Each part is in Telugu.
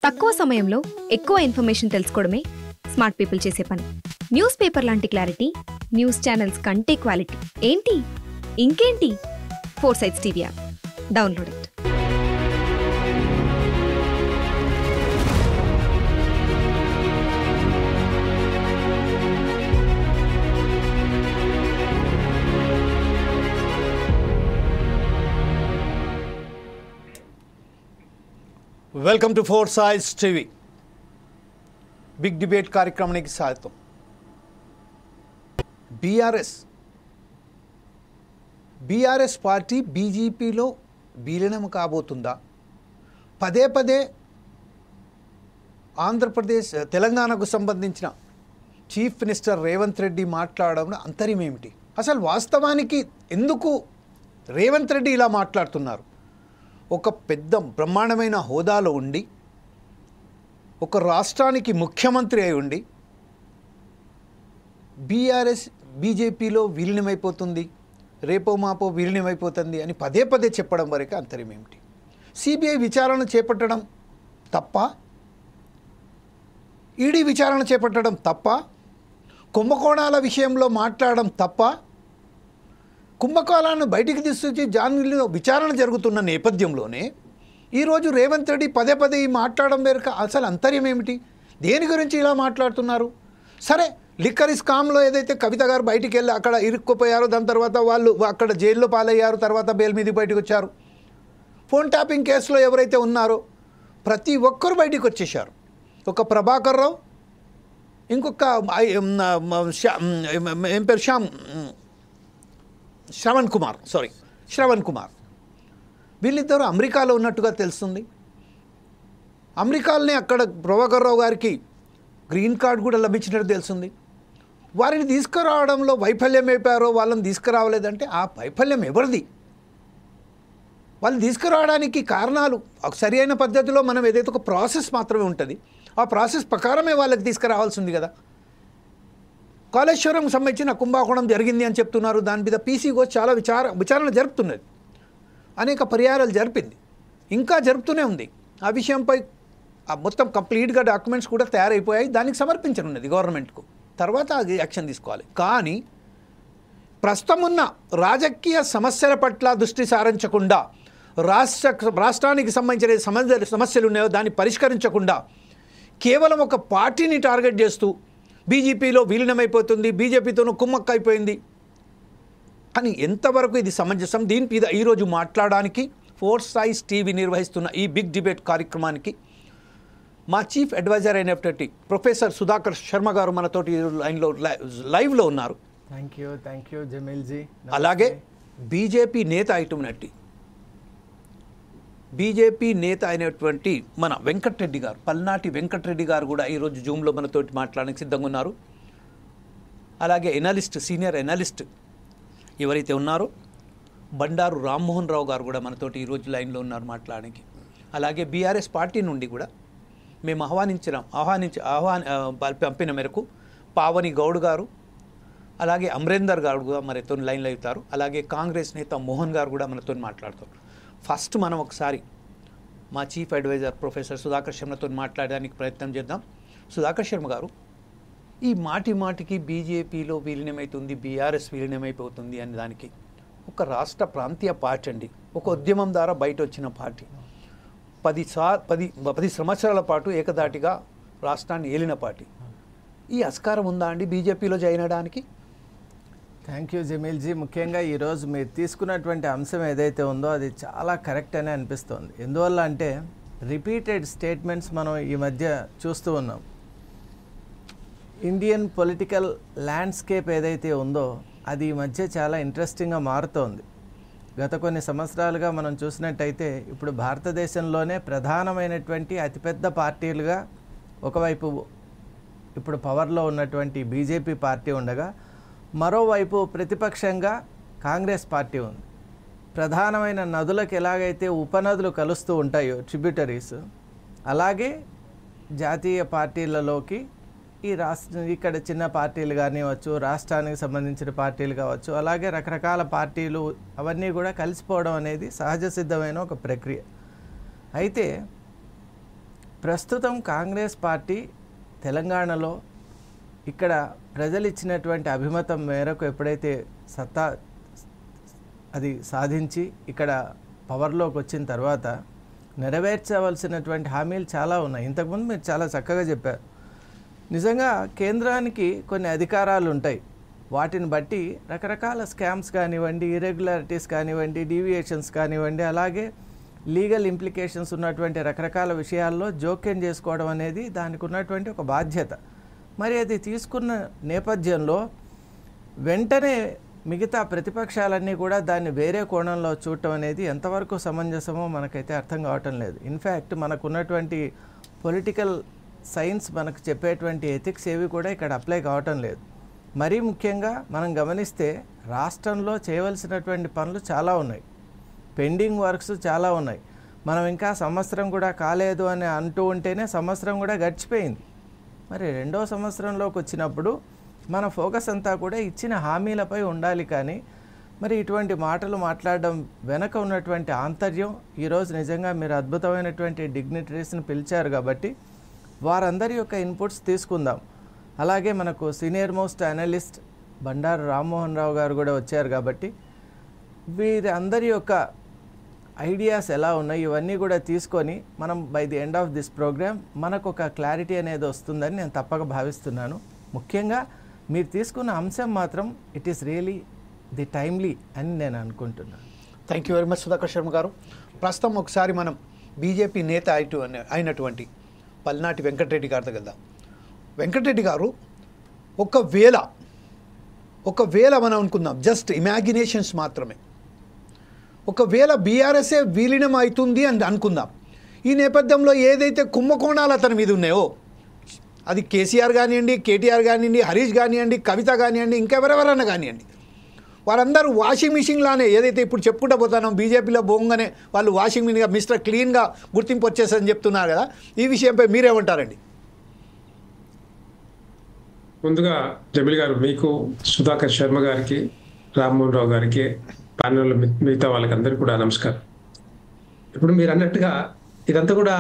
తక్కువ సమయంలో ఎక్కువ ఇన్ఫర్మేషన్ తెలుసుకోవడమే స్మార్ట్ పీపుల్ చేసే పని. న్యూస్ పేపర్ లాంటి క్లారిటీ, న్యూస్ ఛానల్స్ కంటే క్వాలిటీ. ఏంటి ఇంకేంటి? Four sides TV app download it. Welcome to four sides TV. Big debate కార్యక్రమానికి స్వాగతం. బీఆర్ఎస్ పార్టీ బీజేపీలో విలీనం కాబోతుందా? పదే పదే ఆంధ్రప్రదేశ్ తెలంగాణకు సంబంధించిన చీఫ్ మినిస్టర్ రేవంత్ రెడ్డి మాట్లాడడం అంతర్యం ఏమిటి? అసలు వాస్తవానికి ఎందుకు రేవంత్ రెడ్డి ఇలా మాట్లాడుతున్నారు? ఒక పెద్ద బ్రహ్మాండమైన హోదాలో ఉండి, ఒక రాష్ట్రానికి ముఖ్యమంత్రి అయి ఉండి, బీఆర్ఎస్ బీజేపీలో విలీనమైపోతుంది, రేపో మాపో విలీనమైపోతుంది అని పదే పదే చెప్పడం వరకు అంతర్యం ఏమిటి? సిబిఐ విచారణ చేపట్టడం తప్ప? ఈడీ విచారణ చేపట్టడం తప్ప? కుంభకోణాల విషయంలో మాట్లాడడం తప్ప? కుంభకోణాలను బయటికి తీసుకొచ్చి జాన్లో విచారణ జరుగుతున్న నేపథ్యంలోనే ఈరోజు రేవంత్ రెడ్డి పదే పదే మాట్లాడడం మేరకు అసలు అంతర్యం ఏమిటి? దేని గురించి ఇలా మాట్లాడుతున్నారు? సరే, లిక్కర్ స్కామ్లో ఏదైతే కవిత గారు బయటికి వెళ్ళి అక్కడ ఇరుక్కుపోయారో, దాని తర్వాత వాళ్ళు అక్కడ జైల్లో పాలయ్యారు, తర్వాత బెయిల్ మీద బయటకు వచ్చారు. ఫోన్ ట్యాపింగ్ కేసులో ఎవరైతే ఉన్నారో ప్రతి ఒక్కరు బయటికి వచ్చేసారు. ఒక ప్రభాకర్ రావు, ఇంకొక ఏం పేరు, శ్రవణ్ కుమార్, వీళ్ళిద్దరూ అమెరికాలో ఉన్నట్టుగా తెలుస్తుంది. అమెరికాలోనే అక్కడ ప్రభాకర్ రావు గారికి గ్రీన్ కార్డ్ కూడా లభించినట్టు తెలుస్తుంది. వారిని తీసుకురావడంలో వైఫల్యం అయిపోయారో, వాళ్ళని తీసుకురావలేదంటే ఆ వైఫల్యం ఎవరిది? వాళ్ళని తీసుకురావడానికి కారణాలు సరి అయిన పద్ధతిలో మనం ఏదైతే ఒక ప్రాసెస్ మాత్రమే ఉంటుంది, ఆ ప్రాసెస్ ప్రకారమే వాళ్ళకి తీసుకురావాల్సింది కదా. కాళేశ్వరం సంబంధించిన కుంభకోణం జరిగింది అని చెప్తున్నారు. దాని మీద పీసీ కోర్టు చాలా విచారణ జరుపుతున్నది, అనేక పర్యాయాలు జరిపింది, ఇంకా జరుపుతూనే ఉంది. ఆ విషయంపై మొత్తం కంప్లీట్గా డాక్యుమెంట్స్ కూడా తయారైపోయాయి, దానికి సమర్పించనున్నది గవర్నమెంట్కు. తర్వాత అది యాక్షన్ తీసుకోవాలి. కానీ ప్రస్తుతం ఉన్న రాజకీయ సమస్యల పట్ల దృష్టి సారించకుండా, రాష్ట్రానికి సంబంధించిన సమస్యలు ఉన్నాయో దాన్ని పరిష్కరించకుండా కేవలం ఒక పార్టీని టార్గెట్ చేస్తూ బీజేపీలో విలీనమైపోతుంది, బీజేపీతోనూ కుమ్మక్క అయిపోయింది అని ఎంతవరకు ఇది సమంజసం? దీని మీద ఈరోజు మాట్లాడడానికి ఫోర్సైట్స్ టీవీ నిర్వహిస్తున్న ఈ బిగ్ డిబేట్ కార్యక్రమానికి మా చీఫ్ అడ్వైజర్ అయినటువంటి ప్రొఫెసర్ సుధాకర్ శర్మ గారు మనతోటి లైవ్లో ఉన్నారు. Thank you Jameel ji. అలాగే బీజేపీ నేత అయినటువంటి మన వెంకటరెడ్డి గారు, పల్నాటి వెంకటరెడ్డి గారు కూడా ఈరోజు జూమ్లో మనతోటి మాట్లాడడానికి సిద్ధంగా ఉన్నారు. అలాగే సీనియర్ ఎనలిస్ట్ ఎవరైతే ఉన్నారో బండారు రామ్మోహన్ రావు గారు కూడా మనతోటి ఈరోజు లైన్లో ఉన్నారు మాట్లాడడానికి. అలాగే బీఆర్ఎస్ పార్టీ నుండి కూడా మేము పంపిన మేరకు పావని గౌడ్ గారు, అలాగే అమరేందర్ గారు కూడా మనతో లైన్లో అవుతారు. అలాగే కాంగ్రెస్ నేత మోహన్ గారు కూడా మనతో మాట్లాడతారు. ఫస్ట్ మనం ఒకసారి మా చీఫ్ అడ్వైజర్ ప్రొఫెసర్ సుధాకర్ శర్మతో మాట్లాడడానికి ప్రయత్నం చేద్దాం. సుధాకర్ శర్మ గారు, ఈ మాటికి బీజేపీలో విలీనమవుతుంది, బీఆర్ఎస్ విలీనమైపోతుంది అనే దానికి ఒక రాష్ట్ర ప్రాంతీయ పార్టీ అండి, ఒక ఉద్యమం ద్వారా బయట వచ్చిన పార్టీ, 10 సంవత్సరాల పాటు ఏకదాటిగా రాష్ట్రాన్ని ఏలిన పార్టీ. ఈ ఆస్కారం ఉందా అండి బీజేపీలో జాయిన్ అవ్వడానికి? Thank you Jameel ji. ముఖ్యంగా ఈరోజు మీరు తీసుకున్నటువంటి అంశం ఏదైతే ఉందో అది చాలా కరెక్ట్ అని అనిపిస్తుంది. ఎందువల్ల అంటే రిపీటెడ్ స్టేట్మెంట్స్ మనం ఈ మధ్య చూస్తూ ఉన్నాం. ఇండియన్ పొలిటికల్ ల్యాండ్స్కేప్ ఏదైతే ఉందో అది ఈ మధ్య చాలా ఇంట్రెస్టింగ్గా మారుతోంది. గత కొన్ని సంవత్సరాలుగా మనం చూసినట్టయితే ఇప్పుడు భారతదేశంలోనే ప్రధానమైనటువంటి అతిపెద్ద పార్టీలుగా ఒకవైపు ఇప్పుడు పవర్లో ఉన్నటువంటి బీజేపీ పార్టీ ఉండగా, మరోవైపు ప్రతిపక్షంగా కాంగ్రెస్ పార్టీ ఉంది. ప్రధానమైన నదులకు ఎలాగైతే ఉపనదులు కలుస్తూ ఉంటాయో ట్రిబ్యూటరీస్, అలాగే జాతీయ పార్టీలలోకి ఈ ఇక్కడ చిన్న పార్టీలు కానివచ్చు, రాష్ట్రానికి సంబంధించిన పార్టీలు కావచ్చు, అలాగే రకరకాల పార్టీలు అవన్నీ కూడా కలిసిపోవడం అనేది సహజ సిద్ధమైన ఒక ప్రక్రియ. అయితే ప్రస్తుతం కాంగ్రెస్ పార్టీ తెలంగాణలో ఇక్కడ ప్రజలు ఇచ్చినటువంటి అభిమతం మేరకు ఎప్పుడైతే సత్తా అది సాధించి ఇక్కడ పవర్లోకి వచ్చిన తర్వాత నెరవేర్చవలసినటువంటి హామీలు చాలా ఉన్నాయి. ఇంతకుముందు మీరు చాలా చక్కగా చెప్పారు. నిజంగా కేంద్రానికి కొన్ని అధికారాలు ఉంటాయి. వాటిని బట్టి రకరకాల స్కామ్స్ కానివ్వండి, ఇర్రెగ్యులారిటీస్ కానివ్వండి, డీవియేషన్స్ కానివ్వండి, అలాగే లీగల్ ఇంప్లికేషన్స్ ఉన్నటువంటి రకరకాల విషయాల్లో జోక్యం చేసుకోవడం అనేది దానికి ఉన్నటువంటి ఒక బాధ్యత. మరి అది తీసుకున్న నేపథ్యంలో వెంటనే మిగతా ప్రతిపక్షాలన్నీ కూడా దాన్ని వేరే కోణంలో చూడటం అనేది ఎంతవరకు సమంజసమో మనకైతే అర్థం కావటం లేదు. ఇన్ఫ్యాక్ట్ మనకున్నటువంటి పొలిటికల్ సైన్స్ మనకు చెప్పేటువంటి ఎథిక్స్ ఏవి కూడా ఇక్కడ అప్లై కావటం లేదు. మరీ ముఖ్యంగా మనం గమనిస్తే రాష్ట్రంలో చేయవలసినటువంటి పనులు చాలా ఉన్నాయి, పెండింగ్ వర్క్స్ చాలా ఉన్నాయి. మనం ఇంకా సంవత్సరం కూడా కాలేదు అని అంటూ ఉంటేనే సంవత్సరం కూడా గడిచిపోయింది. మరి రెండో సంవత్సరంలోకి వచ్చినప్పుడు మన ఫోకస్ అంతా కూడా ఇచ్చిన హామీలపై ఉండాలి. కానీ మరి ఇటువంటి మాటలు మాట్లాడడం వెనక ఉన్నటువంటి ఆంతర్యం ఈరోజు నిజంగా మీరు అద్భుతమైనటువంటి డిగ్నిటరీస్ని పిలిచారు కాబట్టి వారందరి యొక్క ఇన్పుట్స్ తీసుకుందాం. అలాగే మనకు senior most analyst Bandaru Rammohan Rao గారు కూడా వచ్చారు కాబట్టి వీరి అందరి యొక్క ఐడియాస్ ఎలా ఉన్నాయి ఇవన్నీ కూడా తీసుకొని మనం by the end of this program మనకు ఒక క్లారిటీ అనేది వస్తుందని నేను తప్పక భావిస్తున్నాను. ముఖ్యంగా మీరు తీసుకున్న అంశం మాత్రం it is really the timely అని నేను అనుకుంటున్నాను. Thank you very much Sudhakar Sharma గారు. ప్రస్తుతం ఒకసారి మనం బీజేపీ నేత అయినటువంటి పల్నాటి వెంకటరెడ్డి గారి దగ్గర వెళ్దాం. వెంకటరెడ్డి గారు, ఒకవేళ మనం అనుకుందాం, జస్ట్ ఇమాజినేషన్స్ మాత్రమే, ఒకవేళ బీఆర్ఎస్ఏ విలీనం అవుతుంది అని అనుకుందాం. ఈ నేపథ్యంలో ఏదైతే కుంభకోణాలు అతని మీద ఉన్నాయో, అది కేసీఆర్ కానివ్వండి, కేటీఆర్ కానివ్వండి, హరీష్ కానివ్వండి, కవిత కానివ్వండి, ఇంకెవరెవరన్నా కానివ్వండి, వారందరూ వాషింగ్ మిషన్ లానే ఏదైతే ఇప్పుడు చెప్పుకుంటూ పోతానో బీజేపీలో బోంగానే వాళ్ళు వాషింగ్ మిషన్గా మిస్టర్ క్లీన్గా గుర్తింపు వచ్చేసని చెప్తున్నారు కదా, ఈ విషయంపై మీరేమంటారండి? ముందుగా జమీల్ గారు, మీకు, సుధాకర్ శర్మ గారికి, రామ్మోహన్ రావు గారికి, ప్యానెల్ మిగతా వాళ్ళకి అందరికీ కూడా నమస్కారం. ఇప్పుడు మీరు అన్నట్టుగా ఇదంతా కూడా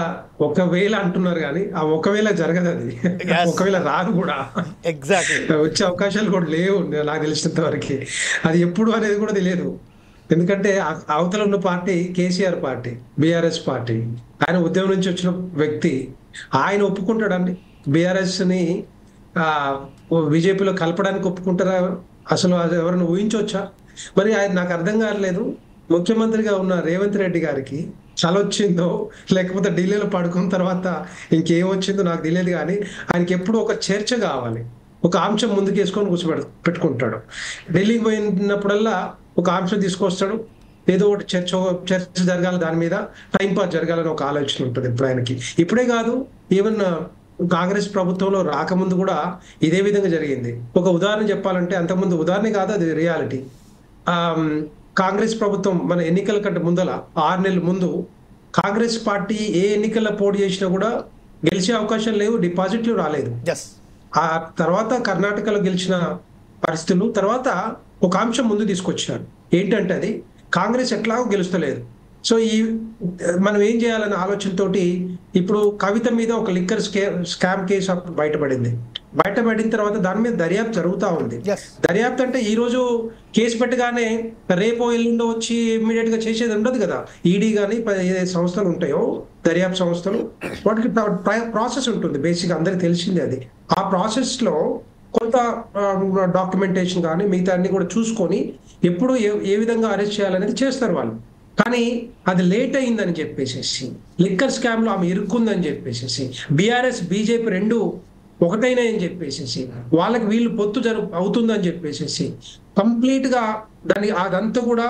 ఒకవేళ అంటున్నారు కానీ ఆ ఒకవేళ జరగదు, అది ఒకవేళ రాదు కూడా, ఎగ్జాక్ట్లీ వచ్చే అవకాశాలు కూడా లేవు నాకు తెలిసినంత వరకు. అది ఎప్పుడు అనేది కూడా తెలియదు. ఎందుకంటే అవతల ఉన్న party KCR party, BRS party, ఆయన ఉద్యమం నుంచి వచ్చిన వ్యక్తి, ఆయన ఒప్పుకుంటాడండి బీఆర్ఎస్ని బీజేపీలో కలపడానికి? ఒప్పుకుంటారా? అసలు అది ఎవరైనా ఊహించవచ్చా? మరి ఆయన నాకు అర్థం కావట్లేదు. ముఖ్యమంత్రిగా ఉన్న రేవంత్ రెడ్డి గారికి చల వచ్చిందో లేకపోతే ఢిల్లీలో పడుకున్న తర్వాత ఇంకేం వచ్చిందో నాకు తెలియదు, కానీ ఆయనకి ఎప్పుడు ఒక చర్చ కావాలి, ఒక అంశం ముందుకు వేసుకొని పెట్టుకుంటాడు. ఢిల్లీకి పోయినప్పుడల్లా ఒక అంశం తీసుకొస్తాడు, ఏదో ఒకటి చర్చ జరగాలి, దాని మీద టైంపాస్ జరగాలని ఒక ఆలోచన ఉంటుంది ఇప్పుడు ఆయనకి. ఇప్పుడే కాదు, ఈవెన్ కాంగ్రెస్ ప్రభుత్వంలో రాకముందు కూడా ఇదే విధంగా జరిగింది. ఒక ఉదాహరణ చెప్పాలంటే, అంతకుముందు ఉదాహరణ కాదు, అది రియాలిటీ. కాంగ్రెస్ ప్రభుత్వం మన ఎన్నికల కంటే ముందల 6 నెలల ముందు కాంగ్రెస్ పార్టీ ఏ ఎన్నికల్లో పోటీ చేసినా కూడా గెలిచే అవకాశం లేవు, డిపాజిట్లు రాలేదు. ఆ తర్వాత కర్ణాటకలో గెలిచిన పరిస్థితులు, తర్వాత ఒక అంశం ముందు తీసుకొచ్చారు. ఏంటంటే అది కాంగ్రెస్ ఎట్లాగో గెలుస్తలేదు. సో మనం ఏం చేయాలనే ఆలోచనతోటి ఇప్పుడు కవిత మీద ఒక లిక్కర్ స్కామ్ కేసు బయటపడింది. బయటపడిన తర్వాత దాని మీద దర్యాప్తు జరుగుతూ ఉంది. దర్యాప్తు అంటే ఈ రోజు కేసు పెట్టగానే రేపో ఎల్లుండో వచ్చి ఇమ్మీడియట్ గా చేసేది ఉండదు కదా. ఈడీ కానీ ఏ సంస్థలు ఉంటాయో దర్యాప్తు సంస్థలు, వాటికి ప్రాసెస్ ఉంటుంది. బేసిక్ అందరికి తెలిసిందే అది. ఆ ప్రాసెస్ లో కొంత డాక్యుమెంటేషన్ కానీ మిగతా అన్ని కూడా చూసుకొని ఎప్పుడు ఏ విధంగా అరెస్ట్ చేయాలనేది చేస్తారు వాళ్ళు. కానీ అది లేట్ అయిందని చెప్పేసి, లిక్కర్ స్కామ్ లో ఆమె ఇరుక్కుందని చెప్పేసి, బీఆర్ఎస్ బీజేపీ రెండు ఒకటైనాయని చెప్పేసి, వాళ్ళకి వీళ్ళు పొత్తు అవుతుందని చెప్పేసి కంప్లీట్ గా దాన్ని అదంతా కూడా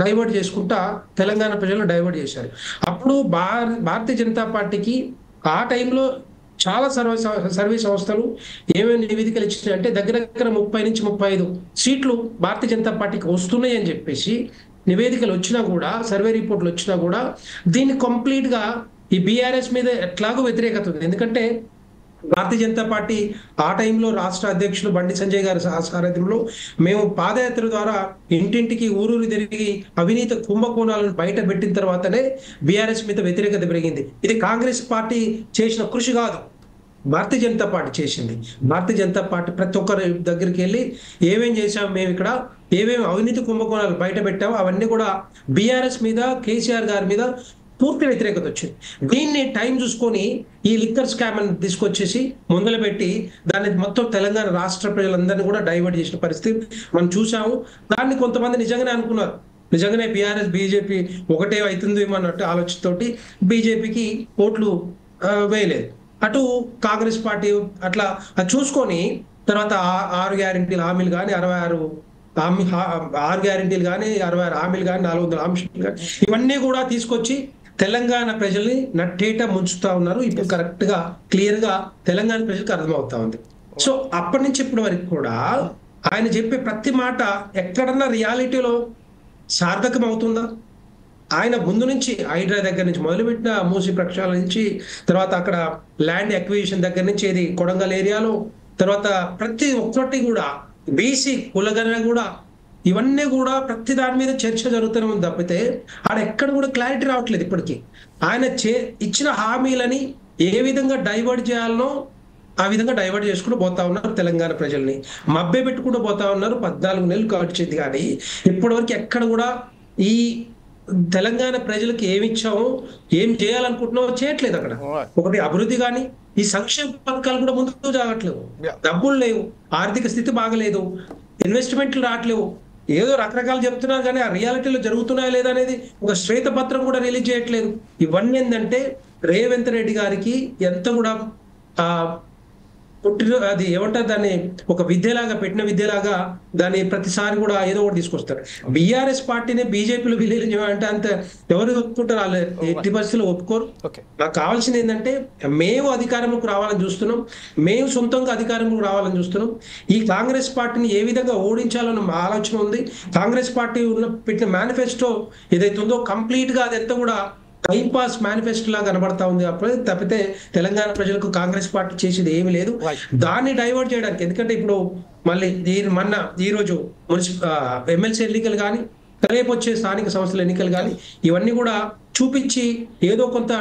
డైవర్ట్ చేసుకుంటా తెలంగాణ ప్రజలను డైవర్ట్ చేశారు. అప్పుడు భారతీయ జనతా పార్టీకి ఆ టైంలో చాలా సర్వే సంస్థలు ఏమేమి నివేదికలు ఇచ్చినాయంటే దగ్గర 30 నుంచి 35 సీట్లు భారతీయ జనతా పార్టీకి వస్తున్నాయి అని చెప్పేసి నివేదికలు వచ్చినా కూడా, సర్వే రిపోర్ట్లు వచ్చినా కూడా దీన్ని కంప్లీట్ గా ఈ బీఆర్ఎస్ మీద ఎట్లాగో వ్యతిరేకత ఉంది. ఎందుకంటే భారతీయ జనతా పార్టీ ఆ టైంలో రాష్ట్ర అధ్యక్షులు బండి సంజయ్ గారి సారథ్యంలో మేము పాదయాత్ర ద్వారా ఇంటింటికి ఊరూరు తిరిగి అవినీతి కుంభకోణాలను బయట పెట్టిన తర్వాతనే బీఆర్ఎస్ మీద వ్యతిరేకత పెరిగింది. ఇది కాంగ్రెస్ పార్టీ చేసిన కృషి కాదు, భారతీయ జనతా పార్టీ చేసింది. భారతీయ జనతా పార్టీ ప్రతి ఒక్కరి దగ్గరికి వెళ్ళి ఏమేం చేసాము మేము ఇక్కడ, ఏమేమి అవినీతి కుంభకోణాలు బయట పెట్టాము, అవన్నీ కూడా బీఆర్ఎస్ మీద కేసీఆర్ గారి మీద పూర్తి వ్యతిరేకత వచ్చింది. దీన్ని టైం చూసుకొని ఈ లిక్కర్ స్కామ్ అని తీసుకొచ్చేసి ముందలు పెట్టి దాన్ని మొత్తం తెలంగాణ రాష్ట్ర ప్రజలందరినీ కూడా డైవర్ట్ చేసిన పరిస్థితి మనం చూసాము. దాన్ని కొంతమంది నిజంగానే అనుకున్నారు, నిజంగానే బీఆర్ఎస్ బీజేపీ ఒకటే అవుతుంది అన్నట్టు ఆలోచనతోటి బీజేపీకి ఓట్లు వేయలేదు. అటు కాంగ్రెస్ పార్టీ అట్లా అది చూసుకొని తర్వాత 6 గ్యారెంటీల హామీలు కానీ 6 గ్యారెంటీలు కానీ 66 హామీలు కానీ 400 హామీలు కానీ ఇవన్నీ కూడా తీసుకొచ్చి తెలంగాణ ప్రజల్ని నట్టేట ముంచుతా ఉన్నారు. ఇప్పుడు కరెక్ట్ గా క్లియర్ గా తెలంగాణ ప్రజలకు అర్థమవుతా ఉంది. సో అప్పటి నుంచి ఇప్పటి వరకు కూడా ఆయన చెప్పే ప్రతి మాట ఎక్కడన్నా రియాలిటీలో సార్థకం అవుతుందా? ఆయన ముందు నుంచి హైడ్రా దగ్గర నుంచి మొదలుపెట్టిన మూసి ప్రక్షాళన నుంచి తర్వాత అక్కడ ల్యాండ్ అక్విజిషన్ దగ్గర నుంచి ఏది కొడంగల్ ఏరియాలో తర్వాత ప్రతి ఒక్కటి కూడా బీసీ కులగణ కూడా ఇవన్నీ కూడా ప్రతి దాని మీద చర్చ జరుగుతూనే ఉంది తప్పితే ఆడ ఎక్కడ కూడా క్లారిటీ రావట్లేదు. ఇప్పటికీ ఆయన ఇచ్చిన హామీలని ఏ విధంగా డైవర్ట్ చేయాలనో ఆ విధంగా డైవర్ట్ చేసుకుంటూ పోతా ఉన్నారు. తెలంగాణ ప్రజల్ని మభ్య పెట్టుకుంటూ పోతా ఉన్నారు. 14 నెలలు గడిచింది కానీ ఇప్పటివరకు ఎక్కడ కూడా ఈ తెలంగాణ ప్రజలకు ఏమి ఇచ్చామో ఏం చేయాలనుకుంటున్నామో చేయట్లేదు. అక్కడ ఒకటి అభివృద్ధి కానీ ఈ సంక్షేమ పథకాలు కూడా ముందుకు జాగట్లేవు, డబ్బులు లేవు, ఆర్థిక స్థితి బాగలేదు, ఇన్వెస్ట్మెంట్లు రావట్లేవు. ఏదో రకరకాలు చెప్తున్నారు కానీ ఆ రియాలిటీలో జరుగుతున్నాయా లేదా అనేది ఒక శ్వేతపత్రం కూడా రిలీజ్ చేయట్లేదు. ఇవన్నీ ఏంటంటే రేవంత్ రెడ్డి గారికి ఎంత కూడా పుట్టిన అది ఏమంటారు దాన్ని ఒక విద్యలాగా పెట్టిన విద్యలాగా దాన్ని ప్రతిసారి కూడా ఏదో ఒకటి తీసుకొస్తారు. బీఆర్ఎస్ పార్టీని బీజేపీలో విలీనం చేయమంటే అంత ఎవరు ఒప్పుకుంటారు? వాళ్ళు ఎట్టి పరిస్థితుల్లో ఒప్పుకోరు. నాకు కావాల్సింది ఏంటంటే మేము అధికారంలోకి రావాలని చూస్తున్నాం, మేము సొంతంగా అధికారంలోకి రావాలని చూస్తున్నాం. ఈ కాంగ్రెస్ పార్టీని ఏ విధంగా ఓడించాలన్న ఆలోచన ఉంది. కాంగ్రెస్ పార్టీ పెట్టిన మేనిఫెస్టో ఏదైతే ఉందో కంప్లీట్ గా అదంతా కూడా టైం పాస్ మేనిఫెస్టో లా కనబడతా ఉంది. అప్పుడే తప్పితే తెలంగాణ ప్రజలకు కాంగ్రెస్ పార్టీ చేసేది ఏమీ లేదు. దాన్ని డైవర్ట్ చేయడానికి ఎందుకంటే ఇప్పుడు మళ్ళీ ఈ రోజు ఎమ్మెల్సీ ఎన్నికలు కానీ రేపు వచ్చే స్థానిక సంస్థల ఎన్నికలు కానీ ఇవన్నీ కూడా చూపించి ఏదో కొంత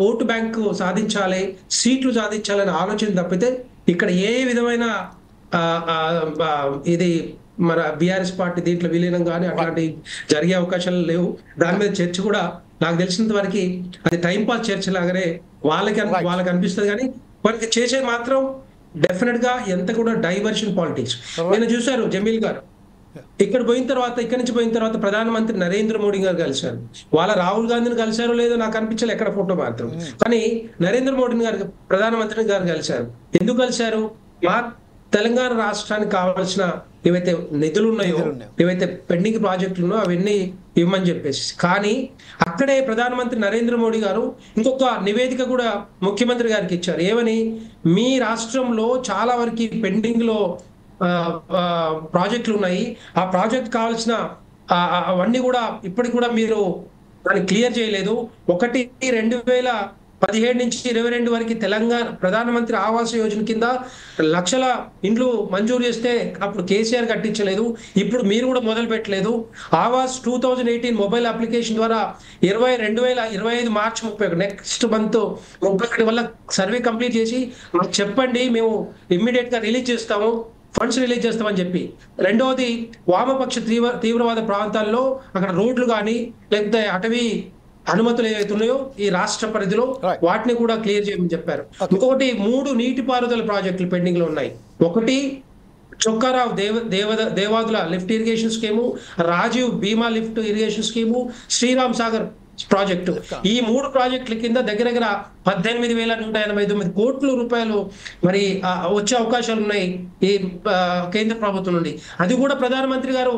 ఓటు బ్యాంకు సాధించాలి, సీట్లు సాధించాలనే ఆలోచన తప్పితే ఇక్కడ ఏ విధమైన ఇది మన బీఆర్ఎస్ పార్టీ దీంట్లో విలీనం కానీ అట్లాంటి జరిగే అవకాశాలు లేవు. దాని మీద చర్చ కూడా నాకు తెలిసినంత వరకు అది టైం పాస్ చర్చ లాగానే వాళ్ళకి అనిపిస్తుంది. కానీ వాళ్ళకి చేసేది మాత్రం డెఫినెట్ గా ఎంత కూడా డైవర్షన్ పాలిటిక్స్. నేను చూశారు జమీల్ గారు ఇక్కడి నుంచి పోయిన తర్వాత ప్రధానమంత్రి నరేంద్ర మోడీ గారు కలిశారు. వాళ్ళ రాహుల్ గాంధీని కలిశారో లేదో నాకు అనిపించలేదు ఎక్కడ ఫోటో మాత్రం. కానీ నరేంద్ర మోడీ గారు ప్రధానమంత్రి గారు కలిశారు. ఎందుకు కలిశారు? మా తెలంగాణ రాష్ట్రానికి కావాల్సిన ఏవైతే నిధులు ఉన్నాయో, ఏవైతే పెండింగ్ ప్రాజెక్టులు ఉన్నాయో అవన్నీ ఇవ్వమని చెప్పేసి. కానీ అక్కడే ప్రధానమంత్రి నరేంద్ర మోడీ గారు ఇంకొక నివేదిక కూడా ముఖ్యమంత్రి గారికి ఇచ్చారు. ఏమని? మీ రాష్ట్రంలో చాలా వరకు పెండింగ్ లో ప్రాజెక్టులు ఉన్నాయి, ఆ ప్రాజెక్ట్ కావాల్సిన అవన్నీ కూడా ఇప్పటికి కూడా మీరు దాన్ని క్లియర్ చేయలేదు. 2017 నుంచి 2022 వరకు తెలంగాణ ప్రధానమంత్రి ఆవాస్ యోజన కింద లక్షల ఇండ్లు మంజూరు చేస్తే అప్పుడు కేసీఆర్ కట్టించలేదు, ఇప్పుడు మీరు కూడా మొదలు పెట్టలేదు. ఆవాస్ 2018 మొబైల్ అప్లికేషన్ ద్వారా 2025 మార్చి 31 నెక్స్ట్ మంత్ 31 వల్ల సర్వే కంప్లీట్ చేసి మాకు చెప్పండి, మేము ఇమ్మీడియట్ గా రిలీజ్ చేస్తాము, ఫండ్స్ రిలీజ్ చేస్తామని చెప్పి. రెండవది వామపక్ష తీవ్రవాద ప్రాంతాల్లో అక్కడ రోడ్లు కానీ లేకపోతే అటవీ అనుమతులు ఏవైతే ఉన్నాయో ఈ రాష్ట్ర పరిధిలో వాటిని కూడా క్లియర్ చేయమని చెప్పారు. ఇంకొకటి 3 నీటిపారుదల ప్రాజెక్టులు పెండింగ్ లో ఉన్నాయి. ఒకటి Chokkarao Devadula lift irrigation scheme, Rajiv Bhima lift irrigation scheme, Sriram Sagar project. ఈ 3 ప్రాజెక్టుల కింద దగ్గర 18,189 కోట్ల రూపాయలు మరి వచ్చే అవకాశాలు ఉన్నాయి ఈ కేంద్ర ప్రభుత్వం నుండి. అది కూడా ప్రధానమంత్రి గారు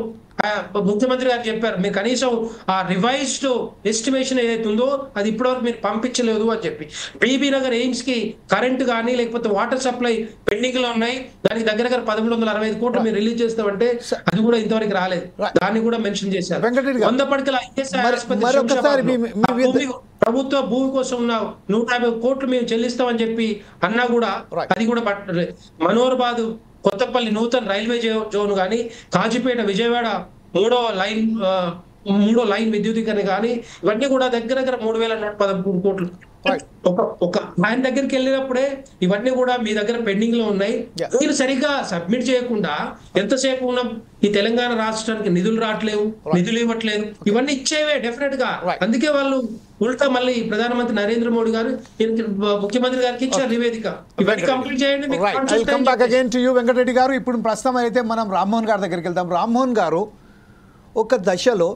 ముఖ్యమంత్రి గారు చెప్పారు, మీరు కనీసం ఆ రివైజ్డ్ ఎస్టిమేషన్ ఏదైతే ఉందో అది ఇప్పటివరకు మీరు పంపించలేదు అని చెప్పి. బీబీ నగర్ ఎయిమ్స్ కి కరెంట్ కానీ లేకపోతే వాటర్ సప్లై పెండింగ్ లో ఉన్నాయి, దానికి దగ్గర 1,165 కోట్లు మీరు రిలీజ్ చేస్తామంటే అది కూడా ఇంతవరకు రాలేదు. దాన్ని కూడా మెన్షన్ చేశారు. 100 పడకల ప్రభుత్వ భూమి కోసం ఉన్న 150 కోట్లు మేము చెల్లిస్తామని చెప్పి అన్నా కూడా అది కూడా మనోహర్బాద్ కొత్తపల్లి నూతన రైల్వే జోన్ కానీ, కాజీపేట విజయవాడ మూడో లైన్ విద్యుదీకరణ కానీ, ఇవన్నీ కూడా దగ్గర 3,113 కోట్లు. ఒక ఆయన దగ్గరికి వెళ్ళినప్పుడే ఇవన్నీ కూడా మీ దగ్గర పెండింగ్ లో ఉన్నాయి. మీరు సరిగ్గా సబ్మిట్ చేయకుండా ఎంతసేపు ఉన్న ఈ తెలంగాణ రాష్ట్రానికి నిధులు రావట్లేవు, నిధులు ఇవ్వట్లేదు, ఇవన్నీ ఇచ్చేవే డెఫినెట్ గా. అందుకే వాళ్ళు ఉల్టా మళ్ళీ ప్రధానమంత్రి నరేంద్ర మోడీ గారు ముఖ్యమంత్రి గారికి ఇచ్చారు నివేదిక, ఇవన్నీ కంప్లీట్ చేయండి. వెంకటరెడ్డి గారు, ఇప్పుడు ప్రస్తుతం అయితే మనం రామ్మోహన్ గారి దగ్గరికి వెళ్తాం. రామ్మోహన్ గారు, ఒక దశలో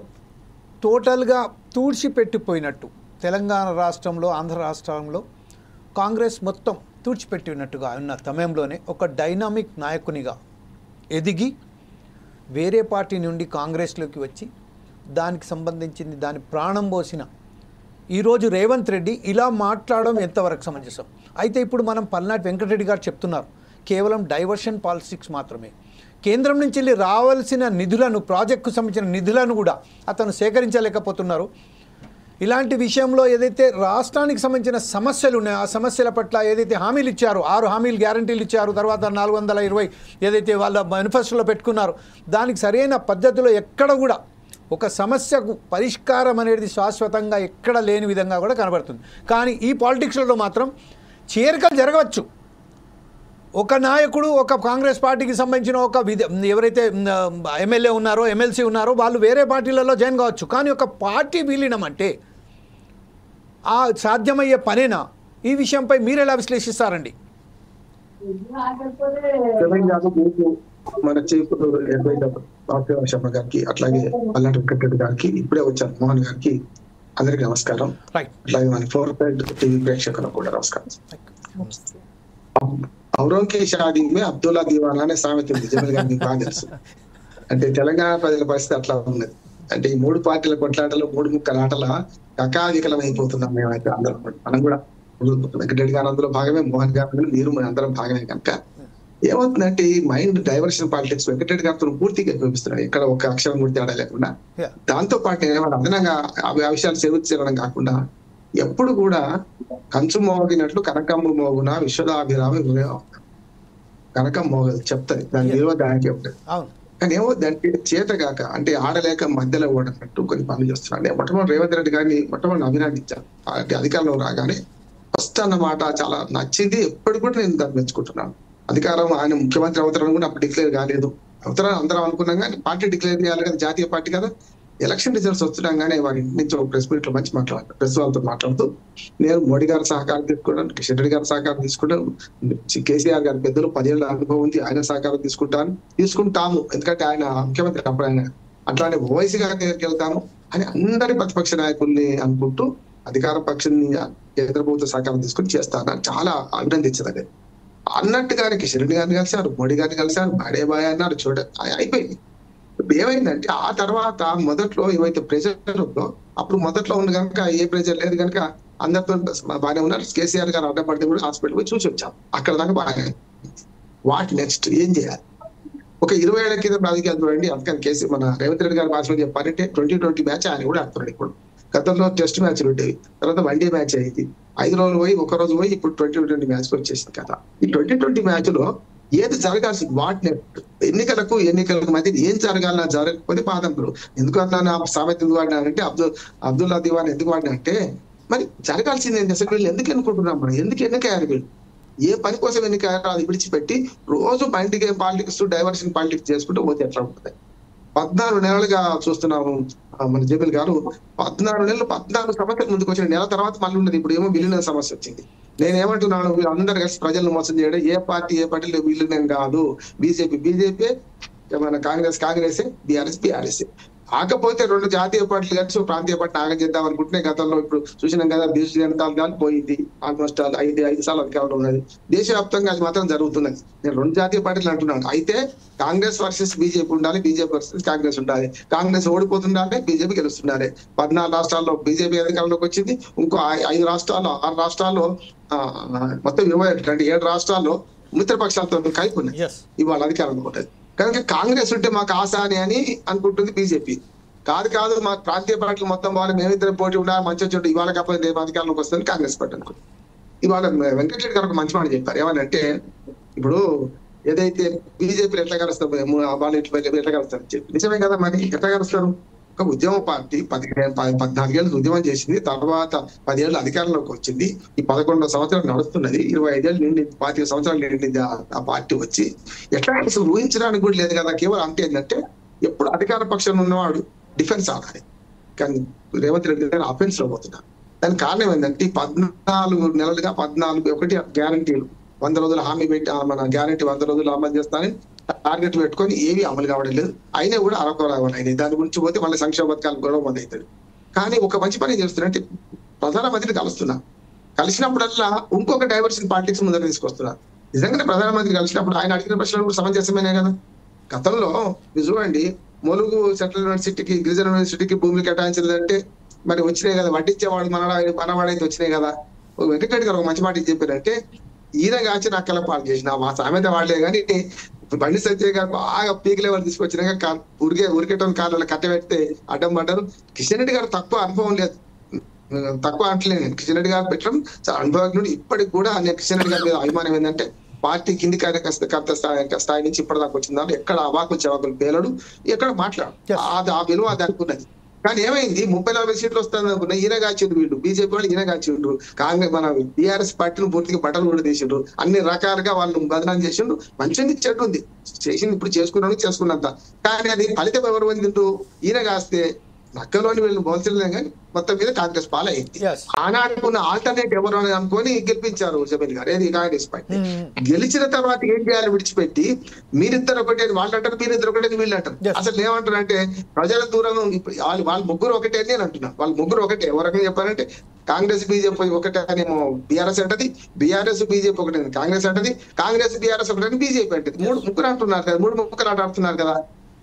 టోటల్గా తూడ్చిపెట్టిపోయినట్టు తెలంగాణ రాష్ట్రంలో, ఆంధ్ర రాష్ట్రంలో కాంగ్రెస్ మొత్తం తూడ్చిపెట్టినట్టుగా ఉన్న సమయంలోనే ఒక డైనామిక్ నాయకునిగా ఎదిగి వేరే పార్టీ నుండి కాంగ్రెస్లోకి వచ్చి దానికి సంబంధించింది దాని ప్రాణం పోసిన ఈరోజు రేవంత్ రెడ్డి ఇలా మాట్లాడడం ఎంతవరకు సమంజసం? అయితే ఇప్పుడు మనం పల్నాటి వెంకటరెడ్డి గారు చెప్తున్నారు, కేవలం డైవర్షన్ పాలిటిక్స్ మాత్రమే, కేంద్రం నుంచి వెళ్ళి రావాల్సిన నిధులను, ప్రాజెక్టుకు సంబంధించిన నిధులను కూడా అతను సేకరించలేకపోతున్నారు. ఇలాంటి విషయంలో ఏదైతే రాష్ట్రానికి సంబంధించిన సమస్యలు ఉన్నాయో ఆ సమస్యల పట్ల ఏదైతే హామీలు ఇచ్చారో, 6 హామీలు గ్యారంటీలు ఇచ్చారు, తర్వాత 420 ఏదైతే వాళ్ళ మేనిఫెస్టోలో పెట్టుకున్నారో దానికి సరైన పద్ధతిలో ఎక్కడ కూడా ఒక సమస్యకు పరిష్కారం అనేది శాశ్వతంగా ఎక్కడ లేని విధంగా కూడా కనబడుతుంది. కానీ ఈ పాలిటిక్స్లో మాత్రం చేరికలు జరగవచ్చు. ఒక నాయకుడు, ఒక కాంగ్రెస్ పార్టీకి సంబంధించిన ఒక ఎవరైతే ఎమ్మెల్యే ఉన్నారో, ఎమ్మెల్సీ ఉన్నారో వాళ్ళు వేరే పార్టీలలో జాయిన్ కావచ్చు. కానీ ఒక పార్టీ విలీనం అంటే ఆ సాధ్యమయ్యే పనేనా? ఈ విషయంపై మీరు ఎలా విశ్లేషిస్తారండి? మన చీఫ్ శర్మ గారికి, అట్లాగే పల్నాటి వెంకటరెడ్డి గారికి, ఇప్పుడే వచ్చారు మోహన్ గారికి, అందరికి నమస్కారం. అట్లాగే మన 4 టీవీ ప్రేక్షకులకు కూడా నమస్కారం. ఔరంకి షాదీ మే అబ్దుల్లా దివానా అనే సామెత ఉంది, జమీల్ గారు మీకు బాగా తెలుసు. అంటే తెలంగాణ ప్రజల పరిస్థితి అట్లా ఉన్నది. అంటే ఈ 3 పార్టీల కొట్లాటలు, 3 ముక్కల ఆటల కకావికలం అయిపోతున్నాం మేమైతే అందరం. మనం కూడా వెంకటరెడ్డి గారు అందులో భాగమే, మోహన్ గారు మీరు అందరం భాగమే. కనుక ఏమవుతుందంటే ఈ మైండ్ డైవర్షన్ పాలిటిక్స్ వెంకటరెడ్డి గారితో పూర్తిగా చూపిస్తున్నాడు, ఇక్కడ ఒక అక్షరం కూడా తేడా లేకుండా. దాంతో పాటు ఏమైనా అదనంగా ఆ విషయాలు చెరువు కాకుండా ఎప్పుడు కూడా కంచు మోగినట్లు కనకమ్మ మోగున విశ్వదాభిరామి కనకం మోగదు చెప్తాది, దాని విలువ దానికి ఉంటుంది. కానీ ఏమవుతుందంటే చేతగాక, అంటే ఆడలేక మధ్యలో ఓడనట్టు కొన్ని పనులు చేస్తున్నాడు. మొట్టమొదటి రేవంత్ రెడ్డి గారిని మొట్టమొదటి అభినందించాను. అధికారంలో రాగానే ఫస్ట్ అన్నమాట చాలా నచ్చింది, ఎప్పుడు కూడా నేను దాన్ని మెచ్చుకుంటున్నాను. అధికారం ఆయన ముఖ్యమంత్రి అవుతారని కూడా అప్పుడు డిక్లేర్ కాలేదు, అవుతారని అందరం అనుకున్నాం. కానీ పార్టీ డిక్లేర్ చేయాలి కదా, జాతీయ పార్టీ కదా. ఎలక్షన్ రిజల్ట్స్ వస్తున్నాగానే వారి ఇంటి నుంచి ఒక ప్రెస్ మీట్ లో మంచి మాట్లాడారు. ప్రెస్ వాళ్ళతో మాట్లాడుతూ నేను మోడీ గారి సహకారం తీసుకుంటాను, కిషన్ రెడ్డి గారి సహకారం తీసుకుంటాను, కేసీఆర్ గారి పెద్దలు 10 ఏళ్ల అనుభవం ఉంది, ఆయన సహకారం తీసుకుంటాము, ఎందుకంటే ఆయన ముఖ్యమంత్రి అప్పుడు ఆయన. అట్లానే ఓవైసీ గారి దగ్గరికి వెళ్తాము అని అందరి ప్రతిపక్ష నాయకుల్ని అనుకుంటూ అధికార పక్షాన్ని కేంద్ర ప్రభుత్వ సహకారం తీసుకుని చేస్తానని చాలా అభినందించదండి. అన్నట్టుగానే కిషన్ రెడ్డి గారిని కలిశారు, మోడీ గారిని కలిశారు, బాడే బాయ్ అన్నారు. అయిపోయింది. ఏమైందంటే ఆ తర్వాత మొదట్లో ఏవైతే ప్రెజర్ ఉందో, అప్పుడు మొదట్లో ఉన్న కనుక ఏ ప్రెజర్ లేదు కనుక అందరితో బాగానే ఉన్నారు. కేసీఆర్ గారు అడ్డపడితే కూడా హాస్పిటల్ పోయి చూసి వచ్చాం, అక్కడ దాకా బాగా. వాట్ నెక్స్ట్ ఏం చేయాలి? ఒక 20 ఏళ్ల కింద రాజకీయాలు చూడండి. అందుకని మన రేవంత్ రెడ్డి గారి భాషలో చెప్పాలంటే 2020 మ్యాచ్ ఆయన కూడా ఆడుతున్నాడు. ఇప్పుడు గతంలో టెస్ట్ మ్యాచ్లు ఉండేవి, తర్వాత వన్డే మ్యాచ్ అయింది, 5 రోజులు పోయి 1 రోజు పోయి ఇప్పుడు 2020 మ్యాచ్ వచ్చేసింది కదా. ఈ 2020 మ్యాచ్ లో ఏది జరగాల్సింది, వాట్ నెక్స్ట్, ఎన్నికలకు మధ్య ఏం జరగాలన్నా జరగకపోతే బాధంలో. ఎందుకు అన్నా సామెత ఎందుకు వాడినారంటే, అబ్దుల్లా దివాన్ ఎందుకు వాడినా అంటే, మరి జరగాల్సింది ఏంటి అసలు? వీళ్ళు ఎందుకు ఎన్నుకుంటున్నాం మనం? ఎందుకు ఎన్నికయ్యారు వీళ్ళు? ఏ పని కోసం ఎన్నికయ్యారో అది విడిచిపెట్టి రోజు mind game politics, diversion politics చేసుకుంటూ పోతే ఎట్లా ఉంటుంది? 14 నెలలుగా చూస్తున్నాము మన జమీల్ గారు. 14 నెలలు 14 సమస్యలు ముందుకు వచ్చిన నెల తర్వాత మళ్ళీ ఉన్నది. ఇప్పుడు ఏమో విలీనం సమస్య వచ్చింది. నేనేమంటున్నాను, వీళ్ళందరూ కలిసి ప్రజలను మోసం చేయడం. ఏ పార్టీలో విలీనం కాదు. బీజేపీ, మన కాంగ్రెస్, బీఆర్ఎస్. కాకపోతే 2 జాతీయ పార్టీలు కలిసి ప్రాంతీయ పార్టీ ఆగం చేద్దాం అనుకుంటున్నాయి. గతంలో ఇప్పుడు చూసినాం కదా, బీజేపీ జనతా పోయింది, ఆల్మోస్ట్ 5 సార్లు అధికారంలో ఉన్నది. దేశవ్యాప్తంగా అది మాత్రం జరుగుతున్నది. నేను 2 జాతీయ పార్టీలు అంటున్నాను. అయితే కాంగ్రెస్ వర్సెస్ బీజేపీ ఉండాలి, బీజేపీ వర్సెస్ కాంగ్రెస్ ఉండాలి. కాంగ్రెస్ ఓడిపోతుండాలి, బీజేపీ గెలుస్తుండాలి. 14 రాష్ట్రాల్లో బీజేపీ అధికారంలోకి వచ్చింది. ఇంకో 5 రాష్ట్రాల్లో 6 రాష్ట్రాల్లో మొత్తం 7 రాష్ట్రాల్లో మిత్రపక్షాలతో కలిపి ఉన్నాయి. ఇవాళ అధికారంలో ఉంటుంది. కనుక కాంగ్రెస్ ఉంటే మాకు ఆశ అని అనుకుంటుంది బీజేపీ. కాదు మా ప్రాంతీయ పార్టీలు మొత్తం వాళ్ళు మేమిద్దరం పోటీ ఉండాలి, మంచి చెడు ఇవాళ కాకపోతే రేపు అధికారంలోకి వస్తుంది కాంగ్రెస్ పార్టీ అనుకుంది. ఇవాళ వెంకటరెడ్డి గారు ఒక మంచి మాట చెప్పారు. ఏమనంటే ఇప్పుడు ఏదైతే బీజేపీలు ఎట్లా కలుస్తారు వాళ్ళు ఎట్లా కలుస్తారు చెప్పి నిజమే కదా, మరి ఎట్లా కలుస్తారు? ఒక ఉద్యమ పార్టీ 14 ఏళ్ళు ఉద్యమం చేసింది, తర్వాత 10 ఏళ్ళు అధికారంలోకి వచ్చింది, ఈ 11 సంవత్సరాలు నడుస్తున్నది, 25 ఏళ్ళు నిండి 25 సంవత్సరాలు నిండింది ఆ పార్టీ వచ్చి. ఎట్లా అసలు ఊహించడానికి కూడా లేదు కదా. కేవలం అంటే ఏంటంటే ఎప్పుడు అధికార పక్షంలో ఉన్నవాడు డిఫెన్స్ ఆడాలి, కానీ రేవంత్ రెడ్డి గారు అఫెన్స్ లో పోతున్నారు. దానికి కారణం ఏంటంటే 14 నెలలుగా 14 గ్యారంటీలు 100 రోజులు హామీ పెట్టి మన గ్యారంటీ 100 రోజులు అమలు చేస్తానని టార్గెట్ పెట్టుకొని ఏవి అమలు కావడం లేదు. అయినా కూడా అరకొరవని దాని గురించి పోతే మళ్ళీ సంక్షేమ పథకాలు గొడవ మొదలు అవుతాడు. కానీ ఒక మంచి పని చేస్తున్నట్టు ప్రధానమంత్రిని కలుస్తున్నా, కలిసినప్పుడల్లా ఇంకొక డైవర్షన్ పాలిటిక్స్ ముందర తీసుకొస్తున్నారు. నిజంగానే ప్రధానమంత్రి కలిసినప్పుడు ఆయన అడిగిన ప్రశ్నలు కూడా సమంజసమేనే కదా. గతంలో చూడండి, ములుగు సెంట్రల్ యూనివర్సిటీకి గిరిజన యూనివర్సిటీకి భూములు కేటాయించలేదంటే మరి వచ్చినాయి కదా, వడ్డించేవాడు మనవాడైతే వచ్చినాయి కదా. వెంకటరెడ్డి గారు ఒక మంచి మాట చెప్పారంటే ఈయన కాచి నక్కల పాలు చేసిన మా సామెత వాడలే కానీ బండి సంజయ్ గారు బాగా పీక్ లెవెల్ తీసుకొచ్చినాక ఉరికేటం కాళ్ళలో కట్టబెడితే అడ్డం పడ్డారు. కిషన్ రెడ్డి గారు తక్కువ అనుభవం లేదు, తక్కువ అంటలేదు. కిషన్ రెడ్డి గారు పెట్టడం చాలా అనుభవజ్ఞుడు. ఇప్పటికి కూడా కిషన్ రెడ్డి గారి మీద అభిమానం ఏంటంటే పార్టీ కింది కార్యకర్త స్థాయి నుంచి ఇప్పటిదాకా వచ్చిందాలు ఎక్కడ అవాకులు చవాకులు పేలడు, ఎక్కడ మాట్లాడు, అది ఆ విలువ అది అనుకున్నది. కానీ ఏమైంది 30-40 సీట్లు వస్తుంది అనుకున్నా, ఈయన కాచిండు వీళ్ళు బీజేపీ వాళ్ళు, ఈయన కాచిండ్రు కాంగ్రెస్ మన టీఆర్ఎస్ పార్టీని పూర్తిగా బట్టలు కూడా తీసిండ్రు, అన్ని రకాలుగా వాళ్ళు బదనాలు చేసిండ్రు. మంచిది చెట్టు ఉంది చేసింది, ఇప్పుడు చేసుకున్నంత. కానీ అది ఫలితం ఎవరు పొందిండ్రు? ఈయన కాస్తే నక్కలోని వీళ్ళు పోల్చలేదు కానీ మొత్తం మీద కాంగ్రెస్ పాలైంది. ఆనాడుకున్న ఆల్టర్నేట్ ఎవరు అని అనుకొని గెలిపించారు జమీల్ గారు, ఏది కాంగ్రెస్ పార్టీ. గెలిచిన తర్వాత ఏం చేయాలి విడిచిపెట్టి మీరిద్దరు ఒకటే వాళ్ళు అంటారు, మీరిద్దరు ఒకటే వీళ్ళు అంటారు. అసలు ఏమంటారు అంటే ప్రజల దూరం వాళ్ళు ముగ్గురు ఒకటే అని నేను అంటున్నా. వాళ్ళు ముగ్గురు ఒకటే. ఎవరైనా చెప్పారంటే కాంగ్రెస్ బీజేపీ ఒకటే అనేమో బీఆర్ఎస్ అంటది, బీఆర్ఎస్ బీజేపీ ఒకటే కాంగ్రెస్ అంటది, కాంగ్రెస్ బీఆర్ఎస్ ఒకటే బీజేపీ అంటది. ముగ్గురు అంటున్నారు కదా, 3 ముక్కలు ఆడుతున్నారు కదా.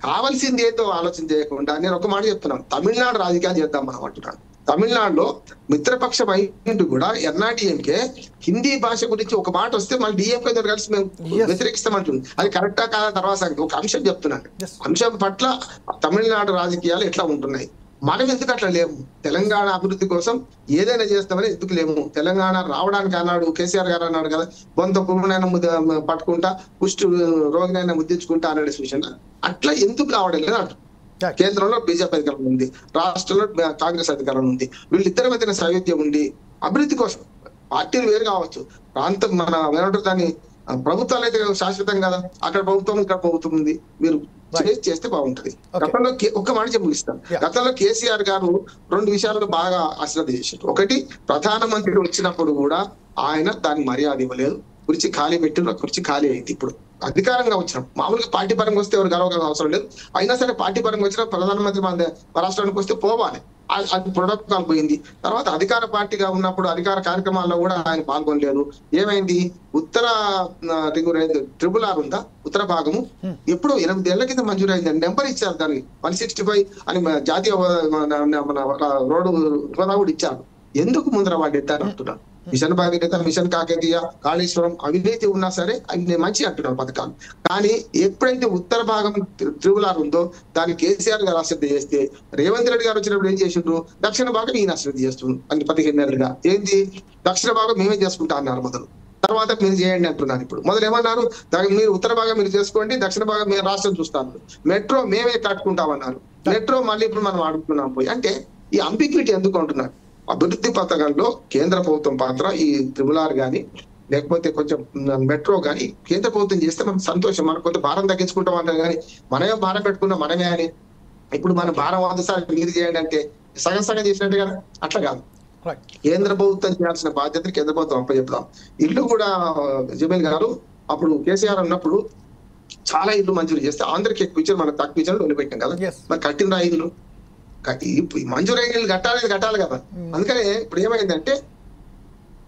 కావాల్సింది ఏదో ఆలోచన చేయకుండా నేను ఒక మాట చెప్తున్నాను, తమిళనాడు రాజకీయాలు చేద్దాం మనం అంటున్నాను. తమిళనాడులో మిత్రపక్షం అయింటూ కూడా ఎన్ఆర్డీఎంకే హిందీ భాష గురించి ఒక మాట వస్తే మళ్ళీ డిఎంకే కలిసి మేము వ్యతిరేకిస్తామంటుంది. అది కరెక్టా కాదా తర్వాత ఒక అంశం చెప్తున్నాను. అంశం పట్ల తమిళనాడు రాజకీయాలు ఎట్లా ఉంటున్నాయి, మనం ఎందుకు అట్లా లేము? తెలంగాణ అభివృద్ధి కోసం ఏదైనా చేస్తామని ఎందుకు లేము? తెలంగాణ రావడానికి అన్నాడు కేసీఆర్ గారు, అన్నాడు కదా, బొంత పువ్వునైనా పట్టుకుంటా కుష్టి రోగినైనా ముద్దించుకుంటా అన్నాడు సూచన. అట్లా ఎందుకు రావడం లేదు అంటు. కేంద్రంలో బీజేపీ అధికారం ఉంది, రాష్ట్రంలో కాంగ్రెస్ అధికారం ఉంది. వీళ్ళిద్దరి మధ్యన సైవిధ్యం ఉండి అభివృద్ధి కోసం పార్టీలు వేరు కావచ్చు, ప్రాంతం మన ఏమంటారు దాన్ని ప్రభుత్వాలు అయితే శాశ్వతం కదా, అక్కడ ప్రభుత్వం ఇక్కడ ప్రభుత్వం ఉంది, మీరు చేస్తే బాగుంటది. గతంలో ఒక్క మాట చెప్పిస్తాను, గతంలో కేసీఆర్ గారు 2 విషయాలను బాగా అశ్రద్ధ చేశారు. ఒకటి, ప్రధానమంత్రి వచ్చినప్పుడు కూడా ఆయన దానికి మర్యాద ఇవ్వలేదు, కుర్చీ ఖాళీ పెట్టిన కుర్చీ ఖాళీ అయింది. ఇప్పుడు అధికారంగా వచ్చినాం, మామూలుగా పార్టీ పరంగా వస్తే ఎవరు గర్వకారం అవసరం లేదు, అయినా సరే పార్టీ పరంగా వచ్చిన ప్రధానమంత్రి మన రాష్ట్రానికి వస్తే పోవాలి, అది ప్రోటోకాల్ పోయింది. తర్వాత అధికార పార్టీగా ఉన్నప్పుడు అధికార కార్యక్రమాల్లో కూడా ఆయన పాల్గొనలేదు. ఏమైంది, ఉత్తర ట్రిబుల్ ఆర్ ఉందా ఉత్తర భాగము ఎప్పుడు 8 ఏళ్ల కింద మంజూరైంది, నెంబర్ ఇచ్చారు దానికి 165 అని జాతీయ మన రోడ్డు హోదా కూడా ఇచ్చారు. ఎందుకు ముందర వాళ్ళు ఎత్తారు అంటున్నారు. మిషన్ భాగీరథ, మిషన్ కాకతీయ, కాళేశ్వరం అవినీతి ఉన్నా సరే అవి మంచి అంటున్నారు పథకాలు. కానీ ఎప్పుడైతే ఉత్తర భాగం ట్రిబుల్ ఆర్ ఉందో దాన్ని కేసీఆర్ గారు అశ్రద్ధ చేస్తే, రేవంత్ రెడ్డి గారు వచ్చినప్పుడు ఏం చేసిండ్రు, దక్షిణ భాగం ఈయన అశ్రద్ధ చేస్తుండ్రు. అన్ని 15 ఏళ్ళుగా ఏంది దక్షిణ భాగం మేమే చేసుకుంటా అన్నారు మొదలు, తర్వాత మీరు చేయండి అంటున్నారు. ఇప్పుడు మొదలు ఏమన్నారు, మీరు ఉత్తర భాగం మీరు చేసుకోండి, దక్షిణ భాగం మీరు రాష్ట్రం చూస్తాను, మెట్రో మేమే కట్టుకుంటామన్నారు. మెట్రో మళ్ళీ ఇప్పుడు మనం అడుగుతున్నాం పోయి. అంటే ఈ అంబిగ్విటీ ఎందుకు అంటున్నారు? అభివృద్ధి పథకాల్లో కేంద్ర ప్రభుత్వం పాత్ర, ఈ ట్రిబుల్ ఆర్ గానీ లేకపోతే కొంచెం మెట్రో గానీ కేంద్ర ప్రభుత్వం చేస్తే మనం సంతోషం, మనకు కొంత భారం తగ్గించుకుంటాం అంటారు. కానీ మనమే భారం పెట్టుకున్నాం మనమే అని. ఇప్పుడు మన భారం 100 సార్లు మీరు చేయండి అంటే సగం సగం చేసినట్టు కదా, అట్లా కాదు. కేంద్ర ప్రభుత్వం చేయాల్సిన బాధ్యతలు కేంద్ర ప్రభుత్వం అప్పచెప్తాం. ఇల్లు కూడా జమీల్ గారు అప్పుడు కేసీఆర్ ఉన్నప్పుడు చాలా ఇల్లు మంజూరు చేస్తే ఆంధ్రకి ఎక్కువ ఇచ్చారు, మనకు తక్కువ ఇచ్చారు వదిలిపెట్టాం కదా. మరి కట్టిన ఇల్లు మంజూరైన ఇల్లు కట్టాలి కదా. అందుకనే ఇప్పుడు ఏమైందంటే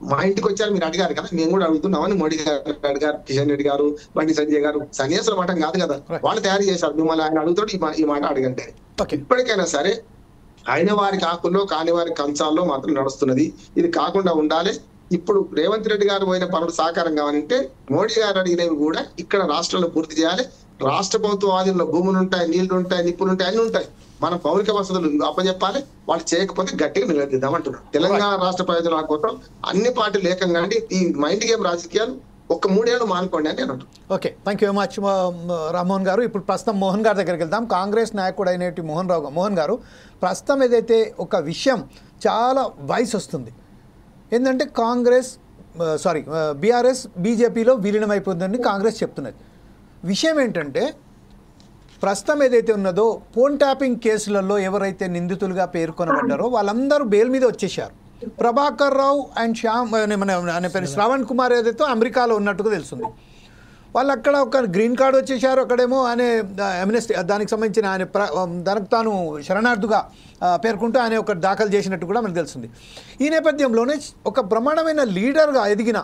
మా ఇంటికి వచ్చారు, మీరు అడిగారు కదా, మేము కూడా అడుగుతున్నామని మోడీ గారు అడిగారు, కిషన్ రెడ్డి గారు, బండి సంజయ్ గారు. సన్యాసుల మఠం కాదు కదా, వాళ్ళు తయారు చేశారు. మిమ్మల్ని ఆయన అడుగుతాడు ఈ మాట అడగంటే. ఇప్పటికైనా సరే అయిన వారి కాకుల్లో కాని వారి కంచాల్లో మాత్రం నడుస్తున్నది. ఇది కాకుండా ఉండాలి. ఇప్పుడు రేవంత్ రెడ్డి గారు పోయిన పనులు సాకారం కావాలంటే మోడీ గారు అడిగినవి కూడా ఇక్కడ రాష్ట్రంలో పూర్తి చేయాలి. రాష్ట్ర ప్రభుత్వ ఆధీనంలో భూములు ఉంటాయి, నీళ్లు ఉంటాయి, నిప్పులు ఉంటాయి, అన్ని ఉంటాయి. మనం పౌరిక వసతులు అప్పచెప్పాలి, వాళ్ళు చేయకపోతే గట్టిగా నిలదీద్దాం అంటున్నారు. తెలంగాణ రాష్ట్ర ప్రయోజనాల కోసం అన్ని పార్టీలు ఏకంగా అండి ఈ మైండ్ గేమ్ రాజకీయాలు ఒక్క 3 ఏళ్ళు మానుకోండి అని నేను. Okay, thank you very much Rammohan గారు. ఇప్పుడు ప్రస్తుతం మోహన్ గారి దగ్గరికి వెళ్దాం. కాంగ్రెస్ నాయకుడు అయినట్టు మోహన్ గారు, ప్రస్తుతం ఏదైతే ఒక విషయం చాలా వాయిస్ వస్తుంది ఏంటంటే బీఆర్ఎస్ బీజేపీలో విలీనం అయిపోతుందని కాంగ్రెస్ చెప్తున్నది. విషయం ఏంటంటే ప్రస్తుతం ఏదైతే ఉన్నదో ఫోన్ ట్యాపింగ్ కేసులలో ఎవరైతే నిందితులుగా పేర్కొనబడ్డారో వాళ్ళందరూ బెయిల్ మీద వచ్చేసారు. ప్రభాకర్ రావు అండ్ అనే పేరు శ్రవణ్ కుమార్ ఏదైతే అమెరికాలో ఉన్నట్టుగా తెలుస్తుంది. వాళ్ళు అక్కడ ఒక గ్రీన్ కార్డు వచ్చేసారు. అక్కడేమో ఆయన అమ్నెస్టీ దానికి సంబంధించిన ఆయన దానికి తాను శరణార్థుగా పేర్కొంటూ ఆయన ఒక దాఖలు చేసినట్టు కూడా మనకు తెలుస్తుంది. ఈ నేపథ్యంలోనే ఒక బ్రహ్మాండమైన లీడర్గా ఎదిగిన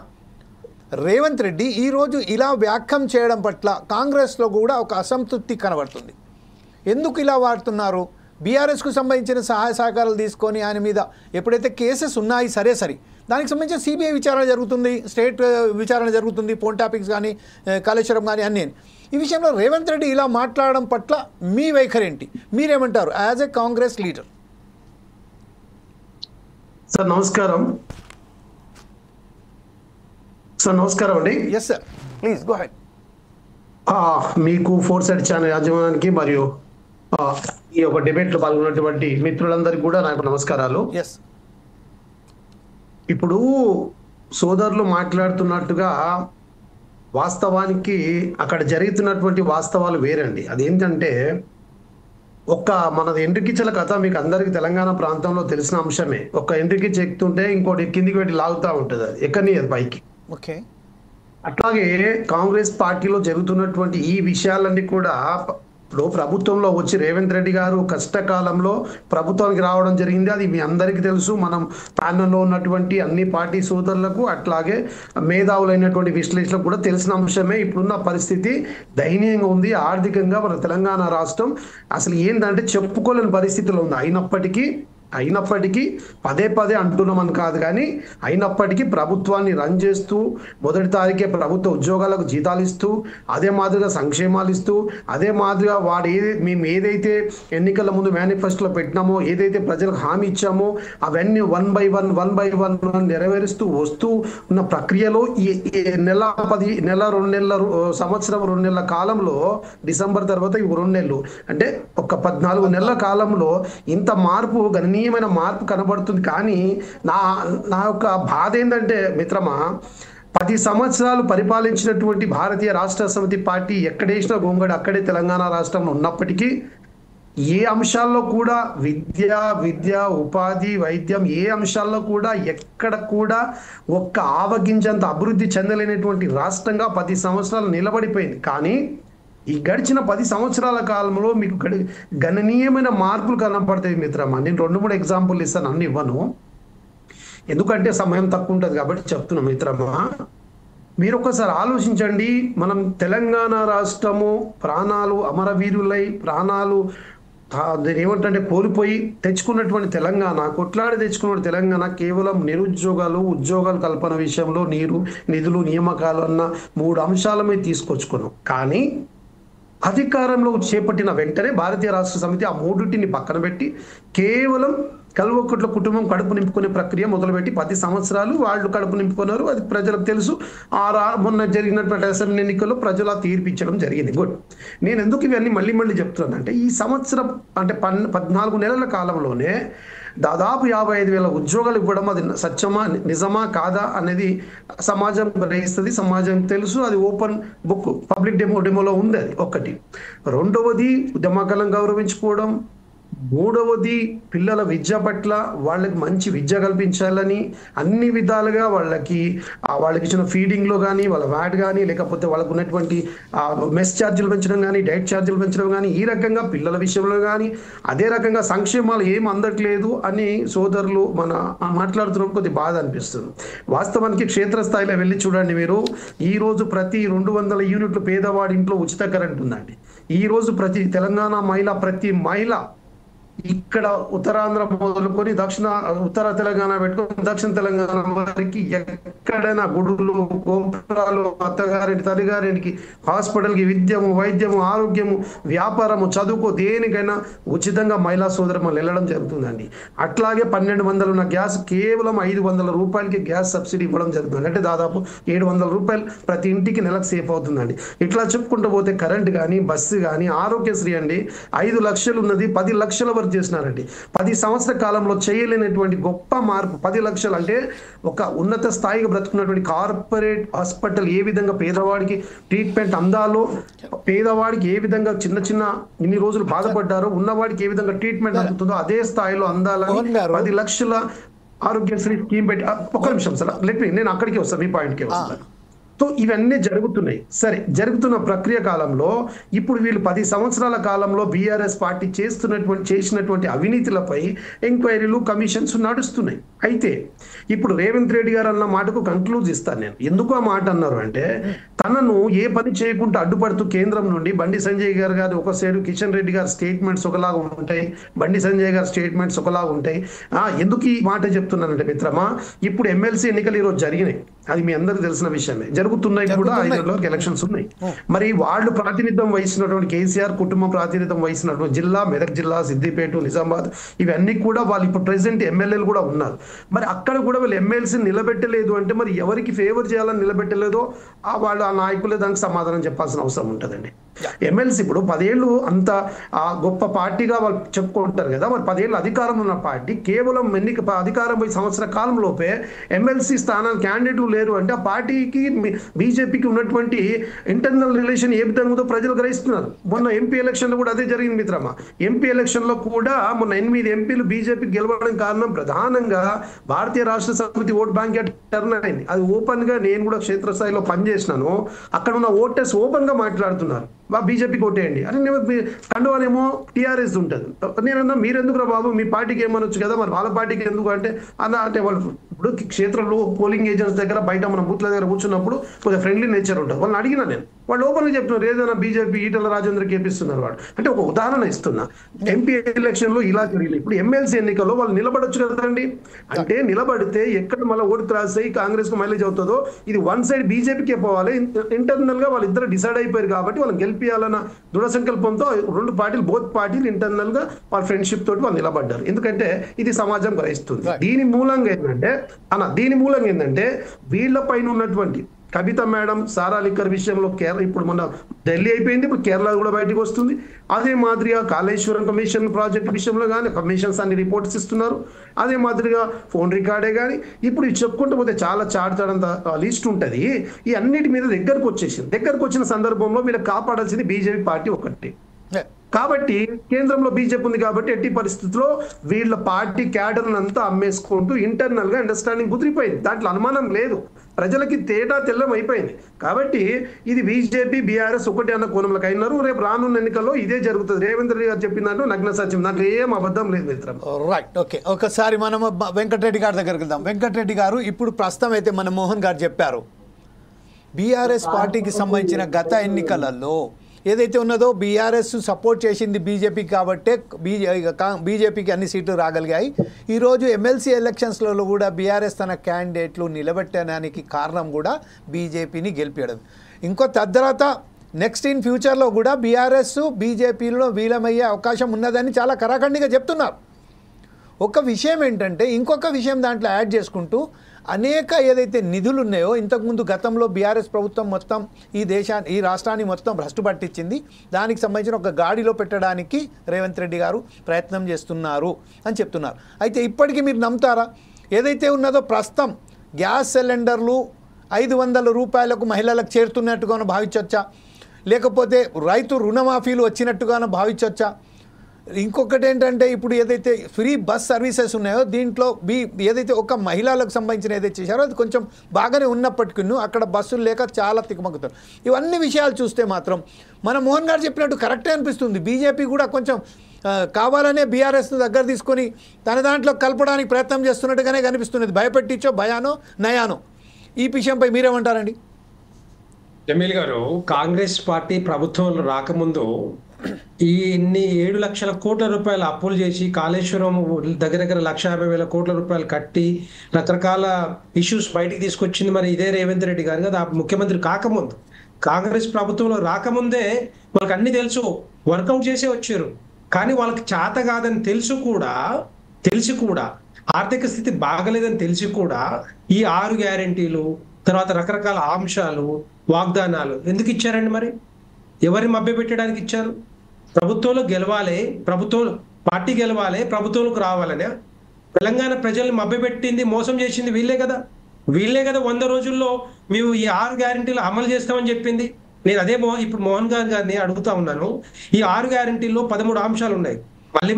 రేవంత్ రెడ్డి ఈరోజు ఇలా వ్యాఖ్యం చేయడం పట్ల కాంగ్రెస్లో కూడా ఒక అసంతృప్తి కనబడుతుంది. ఎందుకు ఇలా వాడుతున్నారు? బీఆర్ఎస్కు సంబంధించిన సహాయ సహకారాలు తీసుకొని ఆయన మీద ఎప్పుడైతే కేసెస్ ఉన్నాయి సరే దానికి సంబంధించిన సిబిఐ విచారణ జరుగుతుంది, స్టేట్ విచారణ జరుగుతుంది, ఫోన్ టాపిక్స్ కానీ కాళేశ్వరం కానీ అన్నీ. ఈ విషయంలో రేవంత్ రెడ్డి ఇలా మాట్లాడడం పట్ల మీ వైఖరి ఏంటి? మీరేమంటారు as a Congress leader? Sir నమస్కారం. అండి. Yes sir, please go ahead. మీకు 4 సైడ్ ఛానల్ యాజమాన్యానికి మరియు ఈ యొక్క డిబేట్లో పాల్గొన్నటువంటి మిత్రులందరికీ కూడా నాకు నమస్కారాలు. ఇప్పుడు సోదరులు మాట్లాడుతున్నట్టుగా వాస్తవానికి అక్కడ జరుగుతున్నటువంటి వాస్తవాలు వేరండి. అదేంటంటే మనది ఎండ్రికిచ్చల కథ మీకు అందరికి తెలంగాణ ప్రాంతంలో తెలిసిన అంశమే. ఒక ఎండ్రికిచ్చ ఎక్కుతుంటే ఇంకోటి కిందికి పెట్టి లాగుతూ ఉంటుంది, అది ఎక్కనియదు పైకి. ఓకే, అట్లాగే కాంగ్రెస్ పార్టీలో జరుగుతున్నటువంటి ఈ విషయాలన్నీ కూడా ఇప్పుడు ప్రభుత్వంలో వచ్చి రేవంత్ రెడ్డి గారు కష్టకాలంలో ప్రభుత్వానికి రావడం జరిగింది. అది మీ అందరికీ తెలుసు. మనం ప్యానల్లో ఉన్నటువంటి అన్ని పార్టీ సోదరులకు అట్లాగే మేధావులైనటువంటి విశ్లేషకులకు కూడా తెలిసిన అంశమే. ఇప్పుడున్న పరిస్థితి దయనీయంగా ఉంది. ఆర్థికంగా మన తెలంగాణ రాష్ట్రం అసలు ఏంటంటే చెప్పుకోలేని పరిస్థితిలో ఉంది. అయినప్పటికీ పదే అంటున్నామని కాదు, కానీ అయినప్పటికీ ప్రభుత్వాన్ని రన్ చేస్తూ మొదటి తారీఖే ప్రభుత్వ ఉద్యోగాలకు జీతాలు ఇస్తూ, అదే మాదిరిగా సంక్షేమాలు ఇస్తూ, అదే మాదిరిగా మేము ఏదైతే ఎన్నికల ముందు మేనిఫెస్టోలో పెట్టినామో, ఏదైతే ప్రజలకు హామీ ఇచ్చామో అవన్నీ వన్ బై వన్ నెరవేరుస్తూ వస్తూ ఉన్న ప్రక్రియలో ఈ నెల 2 నెలల సంవత్సరం 2 నెలల కాలంలో, డిసెంబర్ తర్వాత 2 నెలలు అంటే ఒక 14 నెలల కాలంలో ఇంత గణనీయమైన మార్పు కనబడుతుంది. కానీ నా యొక్క బాధ ఏంటంటే మిత్రమా, 10 సంవత్సరాలు పరిపాలించినటువంటి భారతీయ రాష్ట్ర సమితి పార్టీ ఎక్కడేసిన గొంగడి అక్కడే తెలంగాణ రాష్ట్రంలో ఉన్నప్పటికీ ఏ అంశాల్లో కూడా విద్య ఉపాధి వైద్యం ఏ అంశాల్లో కూడా ఎక్కడ కూడా ఒక్క ఆవగింజంత అభివృద్ధి చెందలేనటువంటి రాష్ట్రంగా 10 సంవత్సరాలు నిలబడిపోయింది. కానీ ఈ గడిచిన 10 సంవత్సరాల కాలంలో మీకు గణనీయమైన మార్పులు కనపడతాయి మిత్రమా. నేను 2-3 ఎగ్జాంపుల్ ఇస్తాను, అన్ని ఇవ్వను ఎందుకంటే సమయం తక్కువ ఉంటుంది కాబట్టి చెప్తున్నా మిత్రమా. మీరు ఒకసారి ఆలోచించండి. మనం తెలంగాణ రాష్ట్రము ప్రాణాలు అమరవీరులై ప్రాణాలు ఏమంటే కోల్పోయి తెచ్చుకున్నటువంటి తెలంగాణ, కొట్లాడి తెచ్చుకున్న తెలంగాణ కేవలం ఉద్యోగాలు కల్పన విషయంలో నిధులు నియామకాలు అన్న 3 అంశాల మీద తీసుకొచ్చుకున్నాం. కానీ అధికారంలో చేపట్టిన వెంటనే భారతీయ రాష్ట్ర సమితి ఆ 3టిని పక్కన పెట్టి కేవలం కల్వకుట్ల కుటుంబం కడుపు నింపుకునే ప్రక్రియ మొదలుపెట్టి 10 సంవత్సరాలు వాళ్ళు కడుపు నింపుకున్నారు. అది ప్రజలకు తెలుసు. మొన్న జరిగినటువంటి అసెంబ్లీ ఎన్నికల్లో ప్రజలు తీర్పిచ్చడం జరిగింది. గుడ్. నేను ఎందుకు ఇవన్నీ మళ్ళీ చెప్తున్నానంటే ఈ సంవత్సరం అంటే 14 నెలల కాలంలోనే దాదాపు 55,000 ఉద్యోగాలు ఇవ్వడం అది సత్యమా నిజమా కాదా అనేది సమాజం గ్రహిస్తుంది. సమాజం తెలుసు. అది ఓపెన్ బుక్ పబ్లిక్ డెమోలో ఉంది. అది ఒకటి. రెండవది ఉద్యమకాలం గౌరవించుకోవడం. మూడవది పిల్లల విద్య పట్ల వాళ్ళకి మంచి విద్య కల్పించాలని అన్ని విధాలుగా వాళ్ళకి ఇచ్చిన ఫీడింగ్లో కానీ వాళ్ళ వ్యాట్ కానీ లేకపోతే వాళ్ళకు ఉన్నటువంటి మెస్ ఛార్జీలు పెంచడం కానీ డైట్ ఛార్జీలు పెంచడం కానీ ఈ రకంగా పిల్లల విషయంలో కానీ అదే రకంగా సంక్షేమాలు ఏం అందట్లేదు అని సోదరులు మాట్లాడుతున్నప్పుడు కొద్ది బాధ అనిపిస్తుంది. వాస్తవానికి క్షేత్రస్థాయిలో వెళ్ళి చూడండి మీరు. ఈ రోజు ప్రతి 200 యూనిట్లు పేదవాడి ఇంట్లో ఉచిత కరెంట్ ఉందండి. ఈ రోజు ప్రతి తెలంగాణ ప్రతి మహిళ ఇక్కడ ఉత్తరాంధ్ర మొదలుకొని ఉత్తర తెలంగాణ పెట్టుకొని దక్షిణ తెలంగాణ వరకు ఎక్కడైనా గుడులు, గోపురాలు, అత్తగారింటి, తల్లిగారింటికి, హాస్పిటల్కి, విద్యము, వైద్యము, ఆరోగ్యము, వ్యాపారము, చదువుకో, దేనికైనా ఉచితంగా మహిళా సోదరులు వెళ్ళడం జరుగుతుందండి. అట్లాగే 1200 ఉన్న గ్యాస్ కేవలం 500 రూపాయలకి గ్యాస్ సబ్సిడీ ఇవ్వడం జరుగుతుంది. అంటే దాదాపు 700 రూపాయలు ప్రతి ఇంటికి నెలకు సేఫ్ అవుతుందండి. ఇట్లా చెప్పుకుంటూ పోతే కరెంట్ కానీ, బస్సు కానీ, ఆరోగ్యశ్రీ అండి 5 లక్షలు ఉన్నది 10 లక్షల వరకు చేసినారండి. 10 సంవత్సరాల కాలంలో చేయలేనటువంటి గొప్ప మార్పు. 10 లక్షలు అంటే ఒక ఉన్నత స్థాయిగా బ్రతుకున్నటువంటి కార్పొరేట్ హాస్పిటల్ ఏ విధంగా పేదవాడికి ట్రీట్మెంట్ అందాలో, పేదవాడికి ఏ విధంగా చిన్న ఇన్ని రోజులు బాధపడ్డారో ఉన్నవాడికి ఏ విధంగా ట్రీట్మెంట్ అందుతుందో అదే స్థాయిలో అందాలని 10 లక్షల ఆరోగ్యశ్రీ స్కీమ్ పెట్టి. ఒక్క నిమిషం సార్, నేను అక్కడికి వస్తాను, మీ పాయింట్కి వస్తాను. సో ఇవన్నీ జరుగుతున్నాయి. సరే, జరుగుతున్న ప్రక్రియ కాలంలో ఇప్పుడు వీళ్ళు 10 సంవత్సరాల కాలంలో బీఆర్ఎస్ పార్టీ చేసినటువంటి అవినీతిలపై ఎంక్వైరీలు, కమిషన్స్ నడుస్తున్నాయి. అయితే ఇప్పుడు రేవంత్ రెడ్డి గారు అన్న మాటకు కంక్లూజ్ ఇస్తాను నేను. ఎందుకు ఆ మాట అన్నారు అంటే, తనను ఏ పని చేయకుండా అడ్డుపడుతూ కేంద్రం నుండి బండి సంజయ్ గారు ఒక సైడు, కిషన్ రెడ్డి గారి స్టేట్మెంట్స్ ఒకలాగా ఉంటాయి, బండి సంజయ్ గారి స్టేట్మెంట్స్ ఒకలాగా ఉంటాయి. ఎందుకు ఈ మాట చెప్తున్నానంటే మిత్రమా, ఇప్పుడు ఎమ్మెల్సీ ఎన్నికలు ఈరోజు జరిగినాయి, అది మీ అందరికి తెలిసిన విషయమే. జరుగుతున్నాయి కూడా, 5 నెలలకు ఎలక్షన్స్ ఉన్నాయి. మరి వాళ్ళు ప్రాతినిధ్యం వహిస్తున్నటువంటి కేసీఆర్ కుటుంబం ప్రాతినిధ్యం వహిస్తున్నటువంటి జిల్లా, మెదక్ జిల్లా, సిద్దిపేట, నిజామాబాద్, ఇవన్నీ కూడా వాళ్ళు ఇప్పుడు ప్రెసిడెంట్ ఎమ్మెల్యేలు కూడా ఉన్నారు. మరి అక్కడ కూడా వీళ్ళు ఎమ్మెల్సీ నిలబెట్టలేదు అంటే మరి ఎవరికి ఫేవర్ చేయాలని నిలబెట్టలేదో వాళ్ళు ఆ నాయకులే దానికి సమాధానం చెప్పాల్సిన అవసరం ఉంటుందండి. ఎమ్మెల్సీ ఇప్పుడు 10 ఏళ్ళు అంత గొప్ప పార్టీగా వాళ్ళు చెప్పుకుంటారు కదా, మరి 10 ఏళ్ళు అధికారంలో ఉన్న పార్టీ కేవలం అధికారం పోయి సంవత్సర కాలం లోపే ఎమ్మెల్సీ స్థానానికి క్యాండిడేట్లు లేరు అంటే ఆ పార్టీకి, బీజేపీకి ఉన్నటువంటి ఇంటర్నల్ రిలేషన్ ఏ విధంగా ఉందో ప్రజలు గ్రహిస్తున్నారు. మొన్న ఎంపీ ఎలక్షన్ లో కూడా అదే జరిగింది మిత్రమా. ఎంపీ ఎలక్షన్ లో కూడా మొన్న 8 ఎంపీలు బీజేపీకి గెలవడం కారణం ప్రధానంగా భారతీయ రాష్ట్ర సమితి ఓట్ బ్యాంక్ టర్న్ అయింది. అది ఓపెన్ గా నేను కూడా క్షేత్రస్థాయిలో పనిచేసినాను. అక్కడ ఉన్న ఓటర్స్ ఓపెన్ గా మాట్లాడుతున్నారు, బీజేపీకి ఓటేయండి అని. కండువానేమో టీఆర్ఎస్ ఉంటుంది. నేనన్నా మీరెందుకు రా బాబు, మీ పార్టీకి ఏమనొచ్చు కదా, మరి వాళ్ళ పార్టీకి ఎందుకు అంటే అంటే వాళ్ళు ఇప్పుడు క్షేత్రంలో పోలింగ్ ఏజెంట్స్ దగ్గర, బయట మన బూత్ల దగ్గర కూర్చున్నప్పుడు కొద్దిగా ఫ్రెండ్లీ నేచర్ ఉంటుంది. వాళ్ళని అడిగినా నేను, వాళ్ళు ఓపెన్ గా చెప్తున్నారు ఏదైనా బీజేపీ ఈటల రాజేంద్ర కేపిస్తున్నారు వాడు అంటే. ఒక ఉదాహరణ ఇస్తున్నా, ఎంపీ ఎలక్షన్ లో ఇలా జరిగింది. ఇప్పుడు ఎమ్మెల్సీ ఎన్నికల్లో వాళ్ళు నిలబడొచ్చు కదండి. అంటే నిలబడితే ఎక్కడ మళ్ళీ ఓటు క్రాస్ అయ్యి కాంగ్రెస్ కు మైలేజ్ అవుతుందో, ఇది వన్ సైడ్ బీజేపీకే పోవాలి. ఇంటర్నల్ గా వాళ్ళిద్దరు డిసైడ్ అయిపోయారు కాబట్టి వాళ్ళని గెలిపియాలన్న దృఢ సంకల్పంతో రెండు పార్టీలు, బోత్ పార్టీలు ఇంటర్నల్ గా వాళ్ళ ఫ్రెండ్షిప్ తోటి వాళ్ళు నిలబడ్డారు. ఎందుకంటే ఇది సమాజం గ్రహిస్తుంది. దీని మూలంగా ఏంటంటే వీళ్ళ పైన ఉన్నటువంటి కవిత మేడం సారా లిక్కర్ విషయంలో కేరళ, ఇప్పుడు మొన్న ఢిల్లీ అయిపోయింది, ఇప్పుడు కేరళ కూడా బయటకు వస్తుంది. అదే మాదిరిగా కాళేశ్వరం కమిషన్ ప్రాజెక్ట్ విషయంలో కానీ కమిషన్స్ అన్ని రిపోర్ట్స్ ఇస్తున్నారు. అదే మాదిరిగా ఫోన్ రికార్డే కానీ ఇప్పుడు చెప్పుకుంటూ పోతే చాలా చాడతాడంత లిస్ట్ ఉంటుంది. ఈ అన్నిటి మీద దగ్గరకు వచ్చిన సందర్భంలో వీళ్ళకి కాపాడాల్సింది బీజేపీ పార్టీ ఒకటి. కాబట్టి కేంద్రంలో బీజేపీ ఉంది కాబట్టి ఎట్టి పరిస్థితుల్లో వీళ్ళ పార్టీ క్యాడర్ అంతా అమ్మేసుకుంటూ ఇంటర్నల్ గా అండర్స్టాండింగ్ కుదిరిపోయింది. దాంట్లో అనుమానం లేదు, ప్రజలకి తేటా తెల్లం అయిపోయింది. కాబట్టి ఇది బీజేపీ బీఆర్ఎస్ ఒకటి అన్న కోణంలోకి అయినారు. రేపు రానున్న ఎన్నికల్లో ఇదే జరుగుతుంది. రేవంత్ రెడ్డి గారు చెప్పిన దాంట్లో నగ్న సత్యం, దాంట్లో ఏం అబద్ధం లేదు మిత్రం. Right, okay. ఒకసారి మనం వెంకటరెడ్డి గారి దగ్గరికి వెళ్దాం. వెంకటరెడ్డి గారు, ఇప్పుడు ప్రస్తుతం అయితే మన మోహన్ గారు చెప్పారు, బీఆర్ఎస్ పార్టీకి సంబంధించిన గత ఎన్నికలలో ఏదైతే ఉన్నదో బీఆర్ఎస్ సపోర్ట్ చేసింది బీజేపీకి కాబట్టే బీజేపీకి అన్ని సీట్లు రాగలిగాయి. ఈరోజు ఎమ్మెల్సీ ఎలక్షన్స్లలో కూడా బీఆర్ఎస్ తన క్యాండిడేట్లు నిలబెట్టడానికి కారణం కూడా బీజేపీని గెలిపించడం. ఇంకో తర్వాత నెక్స్ట్ ఇన్ ఫ్యూచర్లో కూడా బీఆర్ఎస్ బీజేపీలో విలీనమయ్యే అవకాశం ఉన్నదని చాలా కరాఖండిగా చెప్తున్నారు. ఒక విషయం ఏంటంటే, ఇంకొక విషయం దాంట్లో యాడ్ చేసుకుంటూ అనేక ఏదైతే నిధులు ఉన్నాయో, ఇంతకుముందు గతంలో బీఆర్ఎస్ ప్రభుత్వం మొత్తం ఈ రాష్ట్రాన్ని మొత్తం భ్రష్టు పట్టించింది, దానికి సంబంధించిన ఒక గాడిలో పెట్టడానికి రేవంత్ రెడ్డి గారు ప్రయత్నం చేస్తున్నారు అని చెప్తున్నారు. అయితే ఇప్పటికీ మీరు నమ్ముతారా? ఏదైతే ఉన్నదో ప్రస్తుతం గ్యాస్ సిలిండర్లు 500 రూపాయలకు మహిళలకు చేరుతున్నట్టుగానో భావించవచ్చా, లేకపోతే రైతు రుణమాఫీలు వచ్చినట్టుగానో భావించవచ్చా? ఇంకొకటి ఏంటంటే, ఇప్పుడు ఏదైతే ఫ్రీ బస్ సర్వీసెస్ ఉన్నాయో దీంట్లో ఏదైతే ఒక మహిళలకు సంబంధించిన ఏదైతే చేశారో అది కొంచెం బాగానే ఉన్నప్పటికీ అక్కడ బస్సులు లేక చాలా తికమకుతారు. ఇవన్నీ విషయాలు చూస్తే మాత్రం మన మోహన్ గారు చెప్పినట్టు కరెక్టే అనిపిస్తుంది. బీజేపీ కూడా కొంచెం కావాలనే బీఆర్ఎస్ను దగ్గర తీసుకొని తన దాంట్లో కలపడానికి ప్రయత్నం చేస్తున్నట్టుగానే కనిపిస్తున్నది. భయపెట్టించో భయానో నయానో. ఈ విషయంపై మీరేమంటారండి? జమీల్ గారు, కాంగ్రెస్ పార్టీ ప్రభుత్వంలో రాకముందు ఈ ఇన్ని 7 లక్షల కోట్ల రూపాయలు అప్పులు చేసి కాళేశ్వరం దగ్గర 1,50,000 కోట్ల రూపాయలు కట్టి రకరకాల ఇష్యూస్ బయటికి తీసుకొచ్చింది మరి ఇదే రేవంత్ రెడ్డి గారు కదా ముఖ్యమంత్రి కాకముందు. కాంగ్రెస్ ప్రభుత్వంలో రాకముందే వాళ్ళకి అన్ని తెలుసు, వర్కౌట్ చేసే వచ్చారు. కానీ వాళ్ళకి చేత కాదని తెలిసి కూడా ఆర్థిక స్థితి బాగలేదని తెలిసి కూడా ఈ 6 గ్యారెంటీలు తర్వాత రకరకాల అంశాలు వాగ్దానాలు ఎందుకు ఇచ్చారండి? మరి ఎవరిని మభ్యపెట్టడానికి ఇచ్చారు? ప్రభుత్వంలో గెలవాలి, పార్టీ గెలవాలి, ప్రభుత్వంలోకి రావాలనే. తెలంగాణ ప్రజల్ని మభ్యపెట్టింది, మోసం చేసింది వీళ్ళే కదా 100 రోజుల్లో మేము ఈ 6 గ్యారెంటీలు అమలు చేస్తామని చెప్పింది. నేను అదే ఇప్పుడు మోహన్ గారిని అడుగుతా ఉన్నాను. ఈ 6 గ్యారెంటీల్లో 13 అంశాలు ఉన్నాయి.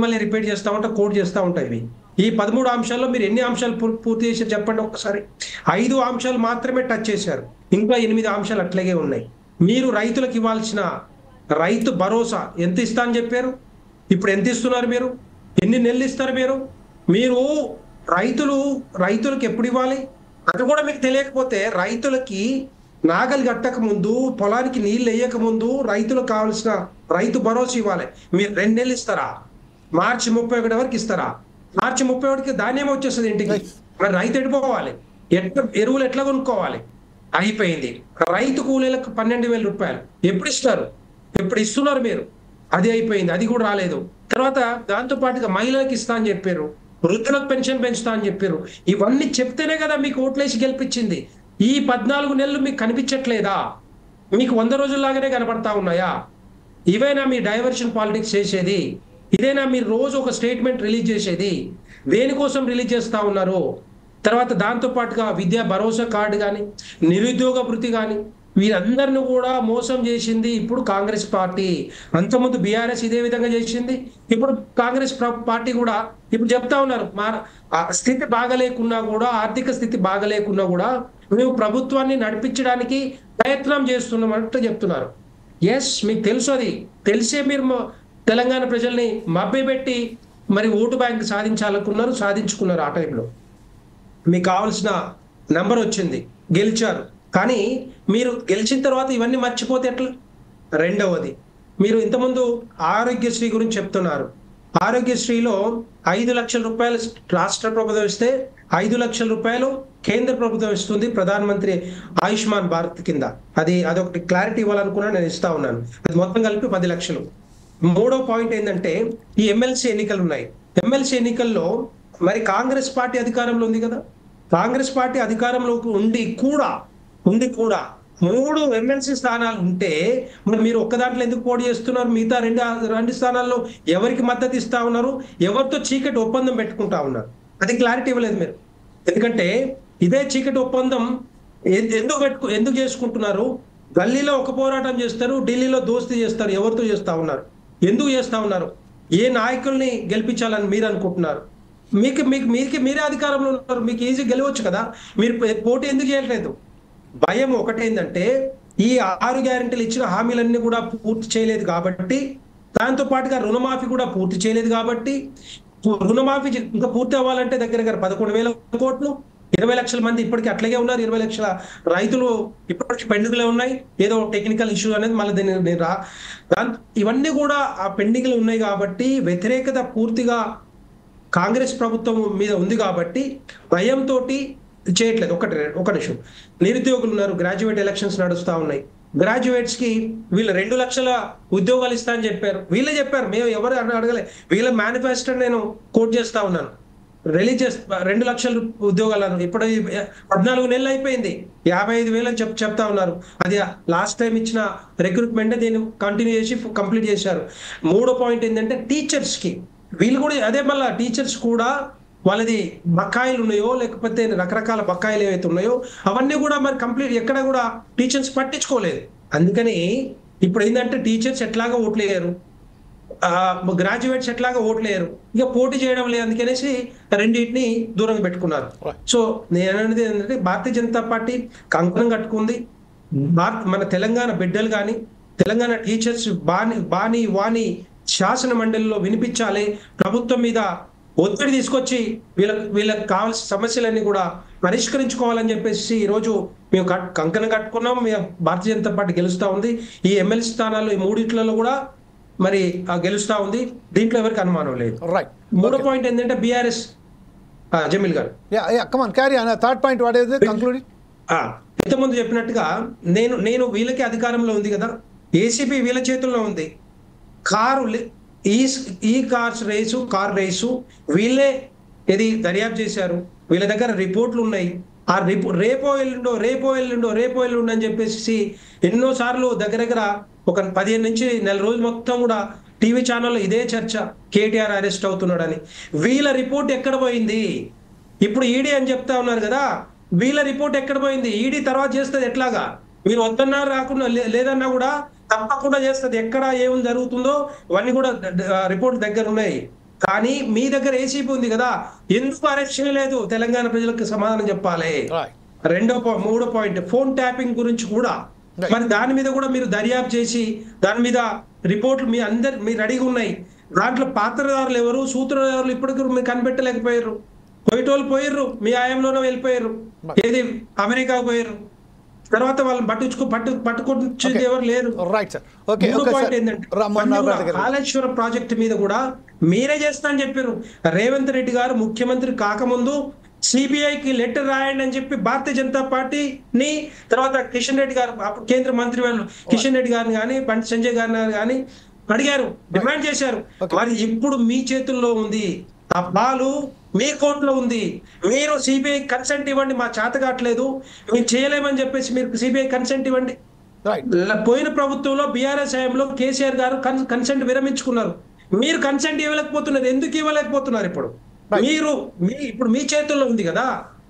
మళ్ళీ రిపీట్ చేస్తా ఉంటా, కోట్ చేస్తూ ఉంటాయి. ఈ 13 అంశాల్లో మీరు ఎన్ని అంశాలు పూర్తి చేశారు చెప్పండి ఒక్కసారి. 5 అంశాలు మాత్రమే టచ్ చేశారు, ఇంకా 8 అంశాలు అట్లాగే ఉన్నాయి. మీరు రైతులకు ఇవ్వాల్సిన రైతు భరోసా ఎంత ఇస్తా అని చెప్పారు, ఇప్పుడు ఎంత ఇస్తున్నారు? మీరు ఎన్ని నెలలు ఇస్తారు? మీరు రైతులకు ఎప్పుడు ఇవ్వాలి అది కూడా మీకు తెలియకపోతే, రైతులకి నాగలి కట్టక ముందు, పొలానికి నీళ్ళు వేయక ముందు రైతులకు కావాల్సిన రైతు భరోసా ఇవ్వాలి. మీరు 2 నెలలు ఇస్తారా? మార్చి 31 వరకు ఇస్తారా? మార్చి 31కి ధాన్యం వచ్చేస్తుంది ఇంటికి. మరి రైతు ఎడిపోవాలి, ఎరువులు ఎట్లా కొనుక్కోవాలి? అయిపోయింది. రైతు కూలీలకు 12,000 రూపాయలు ఎప్పుడు ఇస్తారు? ఎప్పుడు ఇస్తున్నారు మీరు? అది అయిపోయింది, అది కూడా రాలేదు. తర్వాత దాంతో పాటుగా మహిళలకు ఇస్తా అని చెప్పారు, వృద్ధులకు పెన్షన్ పెంచుతా అని చెప్పారు. ఇవన్నీ చెప్తేనే కదా మీకు ఓట్లేసి గెలిపించింది. ఈ 14 నెలలు మీకు కనిపించట్లేదా? మీకు 100 రోజుల్లాగానే కనపడతా ఉన్నాయా? ఇవేనా మీ డైవర్షన్ పాలిటిక్స్ చేసేది? ఇదేనా మీరు రోజు ఒక స్టేట్మెంట్ రిలీజ్ చేసేది? దేనికోసం రిలీజ్ చేస్తా ఉన్నారు? తర్వాత దాంతో పాటుగా విద్యా భరోసా కార్డు కానీ, నిరుద్యోగ భృతి కానీ, వీరందరిని కూడా మోసం చేసింది ఇప్పుడు కాంగ్రెస్ పార్టీ. అంతకుముందు బీఆర్ఎస్ ఇదే విధంగా చేసింది. ఇప్పుడు కాంగ్రెస్ పార్టీ కూడా ఇప్పుడు చెప్తా ఉన్నారు, స్థితి బాగలేకున్నా కూడా, ఆర్థిక స్థితి బాగలేకున్నా కూడా మేము ప్రభుత్వాన్ని నడిపించడానికి ప్రయత్నం చేస్తున్నామంటూ చెప్తున్నారు. ఎస్, మీకు తెలుసు, అది తెలిసే మీరు తెలంగాణ ప్రజల్ని మభ్యపెట్టి మరి ఓటు బ్యాంక్ సాధించుకున్నారు. ఆ టైంలో మీకు కావాల్సిన నంబర్ వచ్చింది, గెలిచారు. కానీ మీరు గెలిచిన తర్వాత ఇవన్నీ మర్చిపోతే ఎట్లా? రెండవది, మీరు ఇంతకుముందు ఆరోగ్యశ్రీ గురించి చెప్తున్నారు. ఆరోగ్యశ్రీలో 5 లక్షల రూపాయలు రాష్ట్ర ప్రభుత్వం ఇస్తే 5 లక్షల రూపాయలు కేంద్ర ప్రభుత్వం ఇస్తుంది ప్రధానమంత్రి ఆయుష్మాన్ భారత్ కింద. అదొకటి క్లారిటీ ఇవ్వాలనుకున్నా, నేను ఇస్తా ఉన్నాను. అది మొత్తం కలిపి 10 లక్షలు. మూడో పాయింట్ ఏంటంటే, ఈ ఎమ్మెల్సీ ఎన్నికలు ఉన్నాయి. ఎమ్మెల్సీ ఎన్నికల్లో మరి కాంగ్రెస్ పార్టీ అధికారంలో ఉంది కదా. కాంగ్రెస్ పార్టీ అధికారంలో ఉండి కూడా 3 ఎమ్మెల్సీ స్థానాలు ఉంటే మరి మీరు ఒక్క దాంట్లో ఎందుకు పోటీ చేస్తున్నారు? మిగతా రెండు స్థానాల్లో ఎవరికి మద్దతు ఇస్తా ఉన్నారు? ఎవరితో చీకటి ఒప్పందం పెట్టుకుంటా ఉన్నారు? అది క్లారిటీ ఇవ్వలేదు మీరు. ఎందుకంటే ఇదే చీకటి ఒప్పందం ఎందుకు చేసుకుంటున్నారు? గల్లీలో ఒక పోరాటం చేస్తారు, ఢిల్లీలో దోస్తీ చేస్తారు. ఎవరితో చేస్తా ఉన్నారు? ఎందుకు చేస్తా ఉన్నారు? ఏ నాయకుల్ని గెలిపించాలని మీరు అనుకుంటున్నారు? మీరే అధికారంలో ఉన్నారు, మీకు ఈజీ గెలవచ్చు కదా. మీరు పోటీ ఎందుకు చేయట్లేదు? భయం ఒకటేందంటే, ఈ 6 గ్యారెంటీలు ఇచ్చిన హామీలన్నీ కూడా పూర్తి చేయలేదు కాబట్టి, దాంతో పాటుగా రుణమాఫీ కూడా పూర్తి చేయలేదు కాబట్టి, రుణమాఫీ ఇంకా పూర్తి అవ్వాలంటే దగ్గర 11,000 కోట్లు, 20 లక్షల మంది ఇప్పటికీ అట్లాగే ఉన్నారు. 20 లక్షల రైతులు ఇప్పటికీ పెండింగ్లో ఉన్నాయి. ఏదో టెక్నికల్ ఇష్యూ అనేది మళ్ళీ ఇవన్నీ కూడా ఆ పెండింగ్లు ఉన్నాయి కాబట్టి, వ్యతిరేకత పూర్తిగా కాంగ్రెస్ ప్రభుత్వం మీద ఉంది కాబట్టి భయంతో చేయట్లేదు. ఒక నిమిషం, నిరుద్యోగులు ఉన్నారు, గ్రాడ్యుయేట్ ఎలక్షన్స్ నడుస్తూ ఉన్నాయి. గ్రాడ్యుయేట్స్ కి వీళ్ళు 2 లక్షల ఉద్యోగాలు ఇస్తా అని చెప్పారు. వీళ్ళే చెప్పారు, మేము ఎవరు అడగలే. వీళ్ళ మేనిఫెస్టో నేను కోట్ చేస్తా ఉన్నాను. రిలీజ్ చేస్తా 2 లక్షల ఉద్యోగాలను. ఇప్పుడు 14 నెలలు అయిపోయింది, 55,000 అని చెప్తా ఉన్నారు. అది లాస్ట్ టైం ఇచ్చిన రిక్రూట్మెంట్ దీన్ని కంటిన్యూ చేసి కంప్లీట్ చేశారు. మూడో పాయింట్ ఏంటంటే, టీచర్స్ కి వీళ్ళు కూడా అదే, మళ్ళీ టీచర్స్ కూడా వాళ్ళది బకాయిలు ఉన్నాయో, లేకపోతే రకరకాల బకాయిలు ఏవైతే ఉన్నాయో అవన్నీ కూడా మరి కంప్లీట్ ఎక్కడ కూడా టీచర్స్ పట్టించుకోలేదు. అందుకని ఇప్పుడు ఏంటంటే, టీచర్స్ ఎట్లాగా ఓట్లేయరు, గ్రాడ్యుయేట్స్ ఎట్లాగా ఓట్లేయరు, ఇక పోటీ చేయడం లేదు. అందుకనేసి రెండింటిని దూరంగా పెట్టుకున్నారు. సో నేను అనేది ఏంటంటే, భారతీయ జనతా పార్టీ కంకణం కట్టుకుంది. మన తెలంగాణ బిడ్డలు కానీ, తెలంగాణ టీచర్స్ వాణి శాసన మండలిలో వినిపించాలి. ప్రభుత్వం మీద ఒత్తిడి తీసుకొచ్చి వీళ్ళకి కావాల్సిన సమస్యలన్నీ కూడా పరిష్కరించుకోవాలని చెప్పేసి ఈరోజు మేము కంకణం కట్టుకున్నాం. మేము భారతీయ జనతా పార్టీ గెలుస్తూ ఉంది. ఈ ఎమ్మెల్సీ స్థానాల్లో ఈ 3 కూడా మరి గెలుస్తా ఉంది, దీంట్లో ఎవరికి అనుమానం లేదు. రైట్. మూడో పాయింట్ ఏంటంటే బీఆర్ఎస్ జమీల్ గారు come on carry on. Third point what is it conclude? ఇంతకుముందు చెప్పినట్టుగా నేను వీళ్ళకి అధికారంలో ఉంది కదా, ఏసీపీ వీళ్ళ చేతుల్లో ఉంది. కారు ఈ కార్ రేసు వీళ్ళే ఇది దర్యాప్తు చేశారు, వీళ్ళ దగ్గర రిపోర్ట్లు ఉన్నాయి. ఆ రేపో ఎల్లుండో అని చెప్పేసి ఎన్నోసార్లు దగ్గర ఒక 15 నుంచి నెల రోజులు మొత్తం కూడా టీవీ ఛానల్లో ఇదే చర్చ, కేటీఆర్ అరెస్ట్ అవుతున్నాడని. వీళ్ళ రిపోర్ట్ ఎక్కడ పోయింది? ఇప్పుడు ఈడీ అని చెప్తా ఉన్నారు కదా, వీళ్ళ రిపోర్ట్ ఎక్కడ పోయింది? ఈడీ తర్వాత చేస్తుంది ఎట్లాగా, మీరు వద్దన్నా రాకుండా లేదన్నా కూడా తప్పకుండా చేస్తుంది. ఎక్కడ ఏం జరుగుతుందో అవన్నీ కూడా రిపోర్ట్ దగ్గర ఉన్నాయి. కానీ మీ దగ్గర ఏసీపీ ఉంది కదా, ఎందుకు అరెస్ట్ చేయలేదు? తెలంగాణ ప్రజలకు సమాధానం చెప్పాలి. మూడో పాయింట్ ఫోన్ ట్యాపింగ్ గురించి కూడా, మరి దాని మీద కూడా మీరు దర్యాప్తు చేసి దాని మీద రిపోర్ట్లు మీరు రెడీగా ఉన్నాయి. దాంట్లో పాత్రదారులు ఎవరు, సూత్రధారులు ఇప్పటికీ మీరు కనిపెట్టలేకపోయారు. పోయేటోళ్ళు పోయిర్రు, మీ ఆయంలోనే వెళ్ళిపోయారు, ఏది అమెరికాకు పోయారు. తర్వాత వాళ్ళని పట్టుకొచ్చేది ఎవరు లేరు. కాళేశ్వరం ప్రాజెక్టు మీద కూడా మీరే చేస్తా అని చెప్పారు. రేవంత్ రెడ్డి గారు ముఖ్యమంత్రి కాకముందు సిబిఐకి లెటర్ రాయండి అని చెప్పి భారతీయ జనతా పార్టీని, తర్వాత కిషన్ రెడ్డి గారు కేంద్ర మంత్రి వాళ్ళు కిషన్ రెడ్డి గారిని కానీ బండి సంజయ్ గారిని కానీ అడిగారు, డిమాండ్ చేశారు. మరి ఇప్పుడు మీ చేతుల్లో ఉంది, ఆ బాలు మీ కోర్టులో ఉంది. మీరు సిబిఐ కన్సెంట్ ఇవ్వండి, మా చేత కావట్లేదు, మేము చేయలేమని చెప్పేసి మీరు సిబిఐ కన్సెంట్ ఇవ్వండి. పోయిన ప్రభుత్వంలో బీఆర్ఎస్ హయాంలో కేసీఆర్ గారు కన్సెంట్ విరమించుకున్నారు. మీరు కన్సెంట్ ఇవ్వలేకపోతున్నారు. ఎందుకు ఇవ్వలేకపోతున్నారు? ఇప్పుడు మీ చేతుల్లో ఉంది కదా,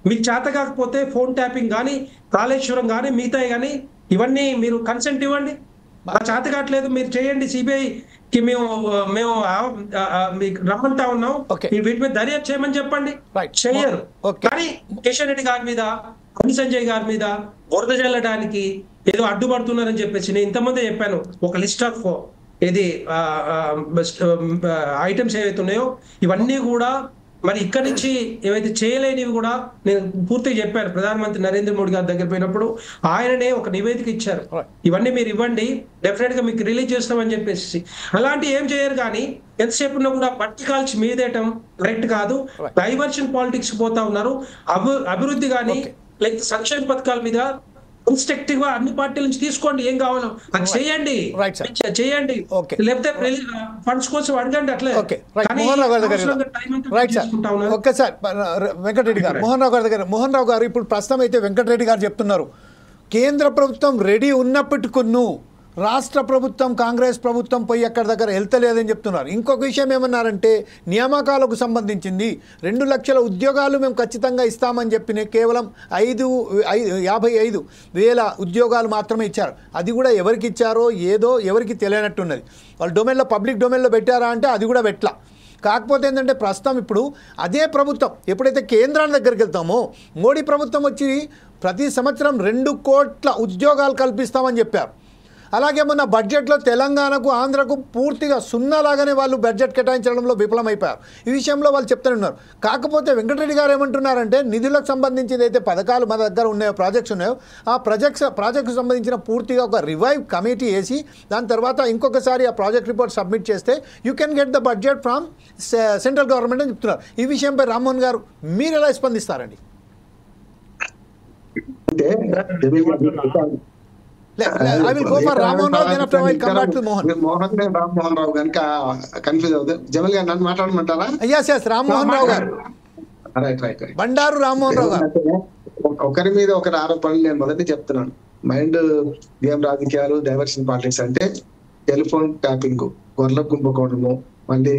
మీకు చేత కాకపోతే ఫోన్ ట్యాపింగ్ కానీ కాళేశ్వరం కానీ మిగతాయి కానీ ఇవన్నీ మీరు కన్సెంట్ ఇవ్వండి. మా చేత కావట్లేదు, మీరు చేయండి. సిబిఐకి మేము మీకు రమ్మంటా ఉన్నాం, వీటి మీద దర్యాప్తు చేయమని చెప్పండి. చెయ్యరు. కానీ కిషన్ రెడ్డి గారి మీద, బండి సంజయ్ గారి మీద బురద చల్లడానికి ఏదో అడ్డుపడుతున్నారని చెప్పేసి నేను ఇంతమంది చెప్పాను. ఒక లిస్ట్ ఆఫ్ ఇది ఐటమ్స్ ఏవైతే ఉన్నాయో ఇవన్నీ కూడా మరి ఇక్కడి నుంచి ఏవైతే చేయలేనివి కూడా నేను పూర్తిగా చెప్పాను. ప్రధానమంత్రి నరేంద్ర మోడీ గారి దగ్గర పోయినప్పుడు ఆయననే ఒక నివేదిక ఇచ్చారు, ఇవన్నీ మీరు ఇవ్వండి, డెఫినెట్ గా మీకు రిలీజ్ చేస్తామని చెప్పేసి. అలాంటి ఏం చేయరు. కానీ ఎంతసేపు ఉన్నా కూడా పట్టి కాల్చి మీదేయటం కరెక్ట్ కాదు. డైవర్షన్ పాలిటిక్స్ పోతా ఉన్నారు. అభివృద్ధి కానీ లేకపోతే సంక్షేమ పథకాల మీద ఇన్స్ట్రక్టివ్ గా అన్ని పార్టీల నుంచి తీసుకోండి, ఏం కావాలో అది చేయండి. లేకపోతే ఫండ్స్ కోసం అడగండి. అట్లే ఒక్కసారి వెంకటరెడ్డి గారు, మోహన్ రావు గారు ఇప్పుడు ప్రస్తుతం అయితే వెంకటరెడ్డి గారు చెప్తున్నారు, కేంద్ర ప్రభుత్వం రెడీ ఉన్నప్పటికీ రాష్ట్ర ప్రభుత్వం, కాంగ్రెస్ ప్రభుత్వం పోయి ఎక్కడి దగ్గర వెళ్తలేదని చెప్తున్నారు. ఇంకొక విషయం ఏమన్నారంటే, నియామకాలకు సంబంధించింది 2 లక్షల ఉద్యోగాలు మేము ఖచ్చితంగా ఇస్తామని చెప్పిన కేవలం 55,000 ఉద్యోగాలు మాత్రమే ఇచ్చారు. అది కూడా ఎవరికి ఇచ్చారో ఏదో ఎవరికి తెలియనట్టున్నది. వాళ్ళు డొమైన్లో, పబ్లిక్ డొమైన్లో పెట్టారా అంటే అది కూడా పెట్టలా. కాకపోతే ఏంటంటే ప్రస్తుతం ఇప్పుడు అదే ప్రభుత్వం ఎప్పుడైతే కేంద్రాల దగ్గరికి వెళ్తామో, మోడీ ప్రభుత్వం వచ్చి ప్రతి సంవత్సరం 2 కోట్ల ఉద్యోగాలు కల్పిస్తామని చెప్పారు. అలాగే మొన్న బడ్జెట్లో తెలంగాణకు, ఆంధ్రకు పూర్తిగా సున్నాలాగానే వాళ్ళు బడ్జెట్ కేటాయించడంలో విఫలమైపోయారు. ఈ విషయంలో వాళ్ళు చెప్తున్నారు. కాకపోతే వెంకటరెడ్డి గారు ఏమంటున్నారంటే, నిధులకు సంబంధించి ఏదైతే పథకాలు మన దగ్గర ఉన్నాయో, ప్రాజెక్ట్స్ ఉన్నాయో, ఆ ప్రాజెక్ట్కి సంబంధించిన పూర్తిగా ఒక రివైవ్ కమిటీ వేసి దాని తర్వాత ఇంకొకసారి ఆ ప్రాజెక్ట్ రిపోర్ట్ సబ్మిట్ చేస్తే you can get the budget from central government అని చెప్తున్నారు. ఈ విషయంపై రామ్మోహన్ గారు మీరు ఎలా స్పందిస్తారండి? రామ్మోహన్ రావు కనుక కన్ఫ్యూజ్ అవుతుంది. జమల్ గారు నన్ను మాట్లాడమంటారా? రామ్మోహన్ రావు గారు, బండారు రామ్మోహన్ రావు గారు. ఒకరి మీద ఒకరి ఆరోపణలు నేను మొదటి చెప్తున్నాను. మైండ్ గేమ్ రాజకీయాలు, డైవర్షన్ పాలిటిక్స్ అంటే టెలిఫోన్ ట్యాపింగ్, గొర్రెల కుంభకోణము, మళ్ళీ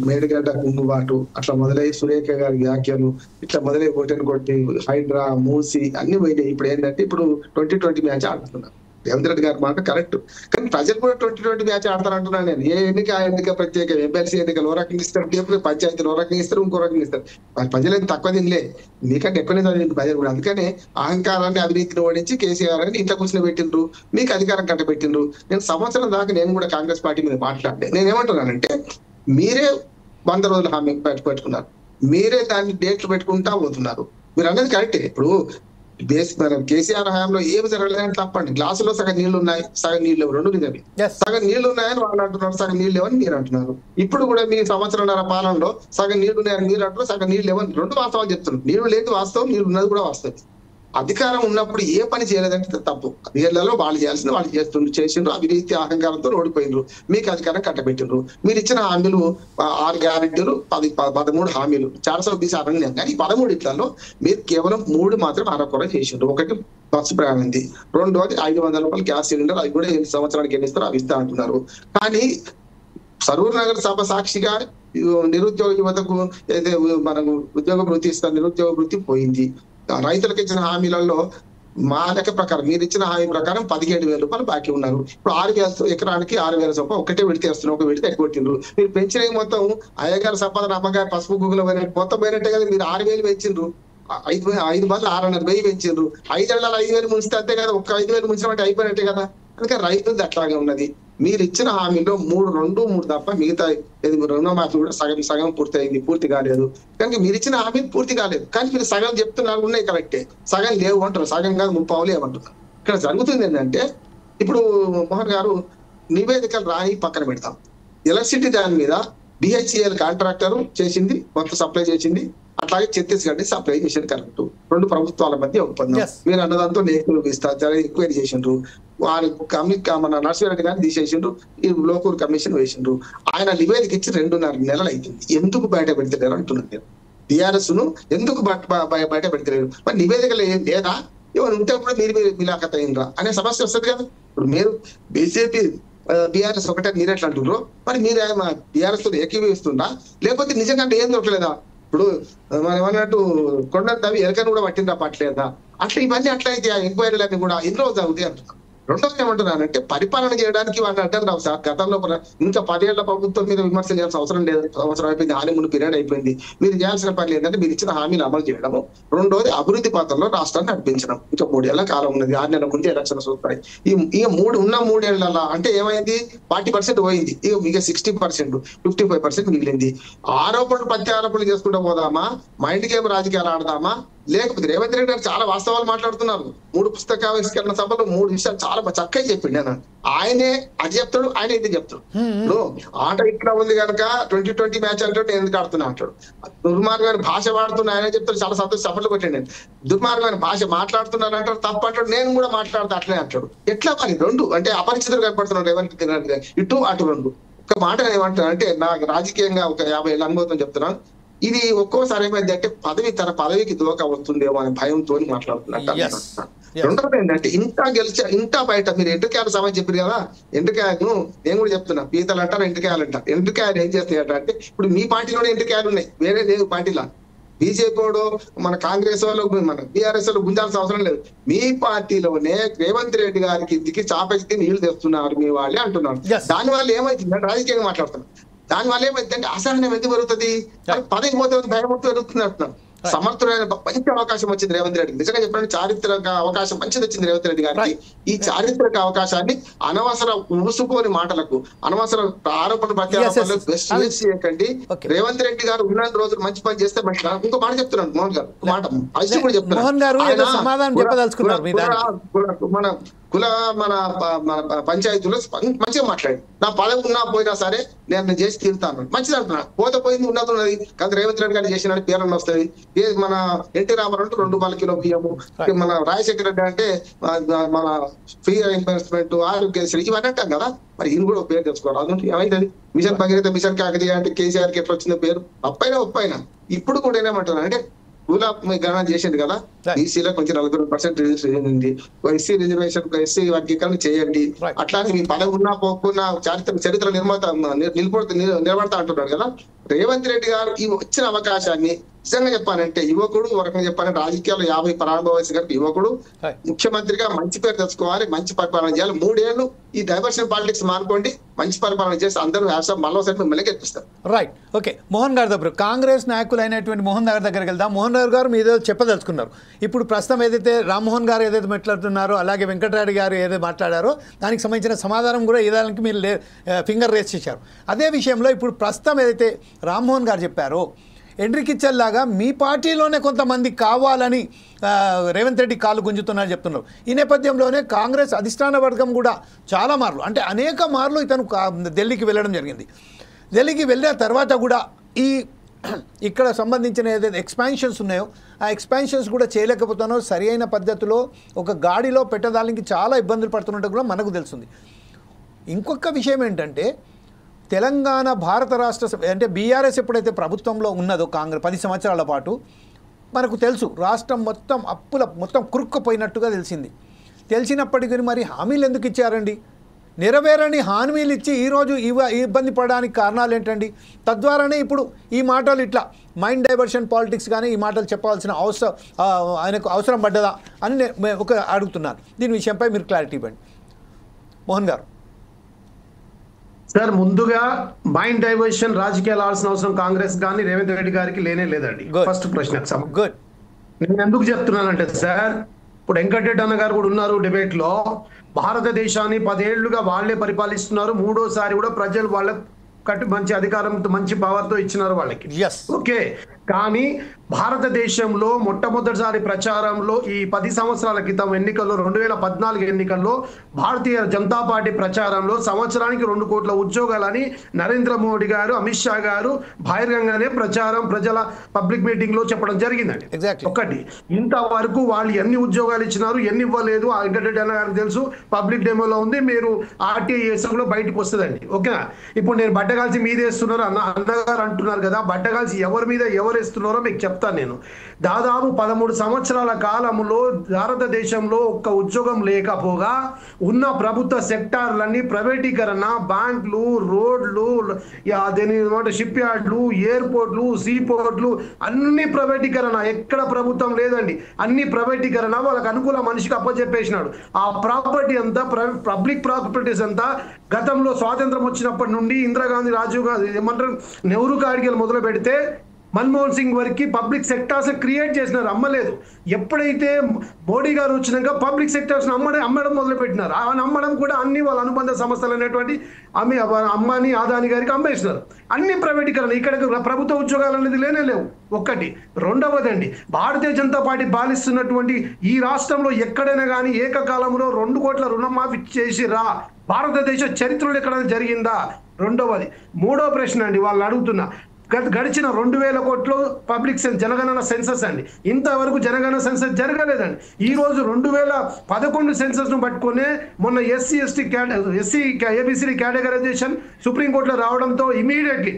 మేడిగడ్డ కుంభబాటు, అట్లా మొదలై సురేఖ గారి వ్యాఖ్యలు, ఇట్లా మొదలై ఓటెన్ కొట్టి హైడ్రా, మూసి అన్ని పోయినాయి. ఇప్పుడు ఏంటంటే ఇప్పుడు 2020 మ్యాచ్ ఆడుతున్నారు. రేవంత్ రెడ్డి గారి మాట కరెక్ట్, కానీ ప్రజలు కూడా 2020 మ్యాచ్ ఆడతారంటున్నాను నేను. ఏ ఎన్నిక ఆ ఎన్నిక ప్రత్యేక, ఎమ్మెల్సీ ఎన్నికలు ఓ రకంగా ఇస్తారు, పంచాయతీలు ఓ రకంగా ఇస్తారు, ఇంకో రకంగా ఇస్తారు. ప్రజలు ఏం తక్కువ తినలే, మీకంటే ఎక్కువనే చదివింది ప్రజలు కూడా. అందుకనే అహంకారాన్ని, అవినీతిని ఓడించి కేసీఆర్ అని ఇంట్లో కూర్చొని పెట్టిండ్రు, మీకు అధికారం కట్టబెట్టిండ్రు. నేను సంవత్సరం దాకా నేను కూడా కాంగ్రెస్ పార్టీ మీద మాట్లాడే, నేను ఏమంటున్నానంటే, మీరే 100 రోజులు హామీ పెట్టుకున్నారు, మీరే దాన్ని డేట్లు పెట్టుకుంటా పోతున్నారు. మీరు అన్నది కరెక్టే. ఇప్పుడు మన కేసీఆర్ హయాంలో ఏమి జరగలేదని తప్పండి. గ్లాసులో సగం నీళ్లు ఉన్నాయి, సగం నీళ్ళు లేవు, రెండు నిజమే. సగం నీళ్లు ఉన్నాయని వాళ్ళు అంటున్నారు, సగం నీళ్ళు లేవని మీరు అంటున్నారు. ఇప్పుడు కూడా మీ సంవత్సరంన్నర పాలనలో సగం నీళ్లు ఉన్నాయని మీరు అంటున్నారు, సగం నీళ్ళు లేవని రెండు వాస్తవాలు చెప్తున్నారు. నీళ్లు లేదు వాస్తవం, నీళ్ళు ఉన్నది కూడా వాస్తవం. అధికారం ఉన్నప్పుడు ఏ పని చేయలేదంటే తప్పు. అధికారులలో వాళ్ళు చేయాల్సింది వాళ్ళు చేసిండ్రు, అవినీతి అహంకారంతో ఓడిపోయినరు, మీకు అధికారం కట్టబెట్టిండ్రు. మీరు ఇచ్చిన హామీలు 6 గ్యారెంటీలు, 13 హామీలు 420 అరణ్యం, కానీ 13 ఇట్లలో మీరు కేవలం 3 మాత్రం అరకొర చేసిండ్రు. ఒకటి బస్సు ప్రయాణింది, రెండోది 500 రూపాయలు గ్యాస్ సిలిండర్, అవి కూడా సంవత్సరానికి ఎన్ని ఇస్తారో అవి ఇస్తా అంటున్నారు. కానీ సరూర్ నగర్ సభ సాక్షిగా నిరుద్యోగ యువతకు ఏదైతే మనకు ఉద్యోగ వృత్తి ఇస్తారు, నిరుద్యోగ వృత్తి పోయింది. రైతులకు ఇచ్చిన హామీలలో మా లెక్క ప్రకారం మీరు ఇచ్చిన హామీ ప్రకారం 17,000 రూపాయలు బాకీ ఉన్నారు. ఇప్పుడు 6,000 ఎకరానికి 6,000 చొప్పున ఒకటే విడితే వస్తున్నారు, ఒక విడితే ఎగ్గొట్టిండ్రు. మీరు పెంచిన మొత్తం అయ్యగారి సంపాదన అమ్మగారి పసుపు గుగ్గులు మొత్తం పోయినట్టే కదా. మీరు 6,000 పెంచిండ్రు, 5 బదులు 6,500 పెంచిండ్రు. 5 ఏళ్ళ 5,000 ముంచితే అంతే కదా, ఒక్క 5,000 ముంచినట్టు అయిపోయినట్టే కదా. అందుకే రైతులది అట్లాగే ఉన్నది. మీరు ఇచ్చిన హామీలో 3 తప్ప మిగతా రుణమాఫీ కూడా సగం పూర్తి కాలేదు. కనుక మీరు ఇచ్చిన హామీ పూర్తి కాలేదు, కానీ మీరు సగం చెప్తున్నారు ఉన్నాయి కరెక్టే, సగం లేవు అంటారు, సగం కాదు 30 లేవంటున్నారు. ఇక్కడ జరుగుతుంది ఏంటంటే ఇప్పుడు మోహన్ గారు నివేదికలు రాని పక్కన పెడతాం. ఎలక్ట్రిసిటీ దాని మీద BHEL కాంట్రాక్టర్ చేసింది, మొత్తం సప్లై చేసింది, అట్లాగే ఛత్తీస్గఢ్ సప్లై చేసింది కరెక్ట్. 2 ప్రభుత్వాల మధ్య ఒప్పందం. మీరు అన్నదాంతో ఎంక్వైరీ చేసిండ్రు, వారి మన నర్సిరెడ్డి గారిని తీసేసిండ్రు, ఈ లోకూర్ కమిషన్ వేసిండ్రు. ఆయన నివేదిక ఇచ్చి 2.5 నెలలు అవుతుంది. ఎందుకు బయట పెడతలేరు అంటున్నారు. నేను BRS ను ఎందుకు బయట పెడతలేరు? మరి నివేదికలు ఏం లేదా? ఏమైనా ఉంటే కూడా మీరు మిలాఖత్ అయిందా అనే సమస్య వస్తుంది కదా. ఇప్పుడు మీరు BJP BRS ఒకటే మీరు ఎట్లా అంటున్నారు? మరి మీరు BRS తో ఏకీభవిస్తుందా, లేకపోతే నిజంగా ఏం దొరకలేదా? ఇప్పుడు మనం ఏమన్నట్టు కొండ తవ్వి ఎలకను కూడా పట్టలేదా? అట్లా ఇవన్నీ అట్లా అయితే ఆ ఎంక్వైరీలన్నీ కూడా ఎన్ని రోజులు అవుతాయి అంటున్నాం. రెండోది ఏమంటున్నానంటే పరిపాలన చేయడానికి వాళ్ళు అడ్డం రావు సార్. గతంలో ఇంకా 10 ఏళ్ల ప్రభుత్వం మీద విమర్శలు చేయాల్సిన అవసరం లేదు, అవసరం అయిపోయింది, హామీ పీరియడ్ అయిపోయింది. మీరు చేయాల్సిన పని ఏంటంటే మీరు ఇచ్చిన హామీలు అమలు చేయడము, రెండోది అభివృద్ధి పథంలో రాష్ట్రాన్ని నడిపించడం. ఇంకా 3 ఏళ్ల కాలం ఉన్నది, 6 నెలల ముందు ఎలక్షన్స్ వస్తాయి. ఈ 3 ఏళ్ల అంటే ఏమైంది? 40% పోయింది, ఇక 60%, 55% మిగిలింది. ఆరోపణలు ప్రత్యారోపణలు చేసుకుంటూ పోదామా, మైండ్ గేమ్ రాజకీయాలు ఆడదామా, లేకపోతే రేవంత్ రెడ్డి గారు చాలా వాస్తవాలు మాట్లాడుతున్నారు. 3 పుస్తకావిష్కరణ సభలో 3 విషయాలు చాలా చక్కగా చెప్పిండు. ఆయనే అది చెప్తాడు, ఆయన ఇది చెప్తాడు. ఆట ఇట్లా ఉంది కనుక 2020 మ్యాచ్ అంటాడు, నేను ఎందుకు ఆడుతున్నా అంటాడు. దుర్మార్గమైన భాష వాడుతున్నా ఆయన చెప్తాడు, చాలా సంతోషం సఫలు కొట్టండి. దుర్మార్గమైన భాష మాట్లాడుతున్నారు అంటాడు, తప్పు అంటాడు, నేను కూడా మాట్లాడుతా అట్లనే అంటాడు. ఎట్లా మరి 2 అంటే అపరిచితులు కనపడుతున్నాడు రేవంత్ రెడ్డి గారు, ఇటు అటు 2. ఒక మాట ఏమంటాను అంటే, నాకు రాజకీయంగా ఒక 50 ఏళ్ళ అనుభవం చెప్తున్నాను. ఇది ఒక్కోసారి ఏమైంది అంటే తన పదవికి దోక వస్తుందేమో అనే భయంతో మాట్లాడుతున్నట్టు. రెండోది ఏంటంటే ఇంత బయట మీరు ఎండ్రికాయల సమయం చెప్పారు కదా, ఎండ్రికాయను నేను కూడా చెప్తున్నా, పీతలు అంటారు, ఎండ్రికాయలు అంటారు. ఎండ్రికాయలు ఏం చేస్తాయట అంటే, ఇప్పుడు మీ పార్టీలోనే ఎండ్రికాయలు ఉన్నాయి, వేరే లేదు పార్టీలో. BJP వాడు మన కాంగ్రెస్ వాళ్ళు మన BRS వాళ్ళు గుంజాల్సిన అవసరం లేదు. మీ పార్టీలోనే రేవంత్ రెడ్డి గారికి ఇంటికి చాపెక్కి నీళ్లు తెస్తున్నారు మీ వాళ్ళే అంటున్నారు. దానివల్ల ఏమైతుంది రాజకీయంగా మాట్లాడుతున్నారు. దానివల్ల ఏమైందంటే అసహనం ఎందుకు పెరుగుతుంది? పదవి పోతే భయం పెరుగుతుంది అంటున్నారు. సమర్థుడైన మంచి అవకాశం వచ్చింది రేవంత్ రెడ్డికి. నిజంగా చెప్పండి, చారిత్రక అవకాశం మంచిది వచ్చింది రేవంత్ రెడ్డి గారికి. ఈ చారిత్రక అవకాశాన్ని అనవసర ఊసుకోని మాటలకు, అనవసర ఆరోపణ ప్రత్యారోపణలకు బెస్ట్ యూజ్ చేయకండి. రేవంత్ రెడ్డి గారు ఉన్న రోజులు మంచి పని చేస్తే మంచిగా. ఇంకో మాట చెప్తున్నాను మోహన్ గారు, మాట అది కూడా చెప్తున్నాను. మన పంచాయతీలో మంచిగా మాట్లాడి, నా పదవి ఉన్నా పోయినా సరే నేను చేసి తీరుతాను, మంచిది అంటున్నా. పోయింది ఉన్నది కానీ రేవంత్ రెడ్డి గారు చేసిన పేర్లు వస్తుంది. మన ఎన్టీ రామారావు అంటే 2 రూపాయల కిలో బియ్యము, మన రాజశేఖర రెడ్డి అంటే మన ఫ్రీ ఇన్వెస్ట్మెంట్, ఆరోగ్యశ్రీ ఇవన్నీ అంటాం కదా. మరి ఈయన కూడా పేరు తెచ్చుకోవాలి. అదంటే ఏమైంది? మిషన్ భగీరథ, మిషన్ కాకతీయ అంటే కేసీఆర్కి ఎట్లా వచ్చిందో పేరు, ఒప్పైనా ఇప్పుడు కూడా ఏమంటున్నా అంటే కుల గణన చేసింది కదా, బీసీలో కొంచెం 40% రిజర్వేషన్ ఉంది, ఎస్సీ రిజర్వేషన్ ఎస్సీ వర్గీకరణ చేయండి. అట్లానే మీ పదవి ఉన్నా పోకున్నా చరిత్ర నిలబడతా అంటున్నాడు కదా రేవంత్ రెడ్డి గారు. ఈ వచ్చిన అవకాశాన్ని నిజంగా చెప్పానంటే యువకుడు, ఒక రకంగా చెప్పాలంటే రాజకీయాల్లో 50 ప్రారంభ వయసు గారికి యువకుడు ముఖ్యమంత్రిగా మంచి పేరు తెచ్చుకోవాలి, మంచి పరిపాలన చేయాలి. 3 ఏళ్ళు ఈ డైవర్షన్ పాలిటిక్స్ మానుకోండి, మంచి పరిపాలన చేసి అందరూ వ్యవసాయం మళ్ళీ మెలకెత్తిస్తారు. Right, okay. మోహన్ గారి దగ్గర కాంగ్రెస్ నాయకులు అయినటువంటి మోహన్ గారి దగ్గరికి వెళ్దాం. మోహన్ గారు మీరు చెప్పదలుచుకున్నారు. ఇప్పుడు ప్రస్తుతం ఏదైతే రామ్మోహన్ గారు ఏదైతే మాట్లాడుతున్నారో, అలాగే వెంకటరెడ్డి గారు ఏదైతే మాట్లాడారో దానికి సంబంధించిన సమాధానం కూడా ఏదానికి మీరు ఫింగర్ రేస్ చేశారు. అదే విషయంలో ఇప్పుడు ప్రస్తుతం ఏదైతే రామ్మోహన్ గారు చెప్పారో, ఎండ్రి కిచెన్ లాగా మీ పార్టీలోనే కొంతమంది కావాలని రేవంత్ రెడ్డి కాలు గుంజుతున్నారని చెప్తున్నారు. ఈ నేపథ్యంలోనే కాంగ్రెస్ అధిష్టాన వర్గం కూడా చాలా మార్లు అంటే అనేక మార్లు ఇతను ఢిల్లీకి వెళ్ళడం జరిగింది. ఢిల్లీకి వెళ్ళిన తర్వాత కూడా ఇక్కడ సంబంధించిన ఏదైతే ఎక్స్పాన్షన్స్ ఉన్నాయో ఆ ఎక్స్పాన్షన్స్ కూడా చేయలేకపోతున్నారో, సరి అయిన పద్ధతిలో ఒక గాడిలో పెట్టడానికి చాలా ఇబ్బందులు పడుతున్నట్టు కూడా మనకు తెలుస్తుంది. ఇంకొక విషయం ఏంటంటే తెలంగాణ భారత రాష్ట్ర అంటే బీఆర్ఎస్ ఎప్పుడైతే ప్రభుత్వంలో ఉన్నదో కాంగ్రెస్ 10 సంవత్సరాల పాటు మనకు తెలుసు రాష్ట్రం మొత్తం కురుక్కుపోయినట్టుగా తెలిసినప్పటికీ మరి హామీలు ఎందుకు ఇచ్చారండి? నెరవేరని హామీలు ఇచ్చి ఈరోజు ఇబ్బంది పడడానికి కారణాలు ఏంటండి? తద్వారానే ఇప్పుడు ఈ మాటలు ఇట్లా మైండ్ డైవర్షన్ పాలిటిక్స్ కానీ ఈ మాటలు చెప్పాల్సిన ఆయనకు అవసరం పడ్డదా అని నేను అడుగుతున్నాను. దీని విషయంపై మీరు క్లారిటీ ఇవ్వండి మోహన్ గారు. సార్, ముందుగా మైండ్ డైవర్షన్ రాజకీయాలు ఆడాల్సిన అవసరం కాంగ్రెస్ కానీ రేవంత్ రెడ్డి గారికి లేనే లేదండి. ఫస్ట్ ప్రశ్న గుడ్. నేను ఎందుకు చెప్తున్నానంటే సార్, ఇప్పుడు వెంకటరెడ్డి అన్న గారు కూడా ఉన్నారు డిబేట్ లో. భారతదేశాన్ని 10 ఏళ్లుగా వాళ్లే పరిపాలిస్తున్నారు. 3వ సారి కూడా ప్రజలు వాళ్ళ మంచి అధికారంతో మంచి పవర్ తో ఇచ్చినారు వాళ్ళకి. ఓకే, కానీ భారతదేశంలో మొట్టమొదటిసారి ప్రచారంలో ఈ 10 సంవత్సరాల క్రితం ఎన్నికల్లో 2014 ఎన్నికల్లో భారతీయ జనతా పార్టీ ప్రచారంలో సంవత్సరానికి 2 కోట్ల ఉద్యోగాలని నరేంద్ర మోడీ గారు, అమిత్ షా గారు బహిరంగానే ప్రజల పబ్లిక్ మీటింగ్ లో చెప్పడం జరిగిందండి. ఒకటి, ఇంతవరకు వాళ్ళు ఎన్ని ఉద్యోగాలు ఇచ్చినారు, ఎన్ని ఇవ్వలేదు ఆ వెంకటరెడ్డి అన్న గారికి తెలుసు. పబ్లిక్ డెమోలో ఉంది, మీరు RTI లో బయటకు వస్తుందండి. ఓకేనా? ఇప్పుడు నేను బట్టగాల్సి మీద వేస్తున్నారు అన్నగారు అంటున్నారు కదా, బట్టగాల్సి ఎవరి మీద ఎవరు వేస్తున్నారో మీకు చెప్తాను నేను. దాదాపు 13 సంవత్సరాల కాలంలో భారతదేశంలో ఒక్క ఉద్యోగం లేకపోగా ఉన్న ప్రభుత్వ సెక్టార్లన్నీ ప్రైవేటీకరణ, బ్యాంకులు, రోడ్లు, షిప్ యార్డ్లు, ఎయిర్పోర్ట్లు, సీపోర్ట్లు అన్ని ప్రైవేటీకరణ. ఎక్కడ ప్రభుత్వం లేదండి, అన్ని ప్రైవేటీకరణ. వాళ్ళకి అనుకూల మనిషికి అప్పచెప్పేసినాడు. ఆ ప్రాపర్టీ అంతా పబ్లిక్ ప్రాపర్టీస్ అంతా గతంలో స్వాతంత్రం వచ్చినప్పటి నుండి ఇందిరాగాంధీ, రాజీవ్ గాంధీ ఏమంటారు నెహ్రూ కాడికి మొదలు పెడితే మన్మోహన్ సింగ్ వరకు పబ్లిక్ సెక్టార్స్ క్రియేట్ చేసినారు, అమ్మలేదు. ఎప్పుడైతే మోడీ గారు వచ్చినాక పబ్లిక్ సెక్టార్స్ అమ్మడం మొదలు పెట్టినారు. ఆ అమ్మడం కూడా అన్ని వాళ్ళ అనుబంధ సంస్థలు అనేటువంటి అమ్మాని ఆదాని గారికి అమ్మేసినారు. అన్ని ప్రైవేటీకరణ. ఇక్కడ ప్రభుత్వ ఉద్యోగాలు అనేది లేవు. ఒకటి. రెండవదండి, భారతీయ జనతా పార్టీ పాలిస్తున్నటువంటి ఈ రాష్ట్రంలో ఎక్కడైనా కానీ ఏకకాలంలో 2 కోట్ల రుణమాఫీ చేసిరా భారతదేశ చరిత్రలో ఎక్కడైనా జరిగిందా? రెండవది. మూడో ప్రశ్న అండి, వాళ్ళు అడుగుతున్నా, గడిచిన 2000 కోట్లు పబ్లిక్ జనగణన సెన్సస్ అండి. ఇంతవరకు జనగణన సెన్సస్ జరగలేదండి. ఈ రోజు 2011 సెన్సస్ ను పట్టుకునే మొన్న SC/ST ABCD కేటగరైజేషన్ సుప్రీంకోర్టులో రావడంతో ఇమీడియట్లీ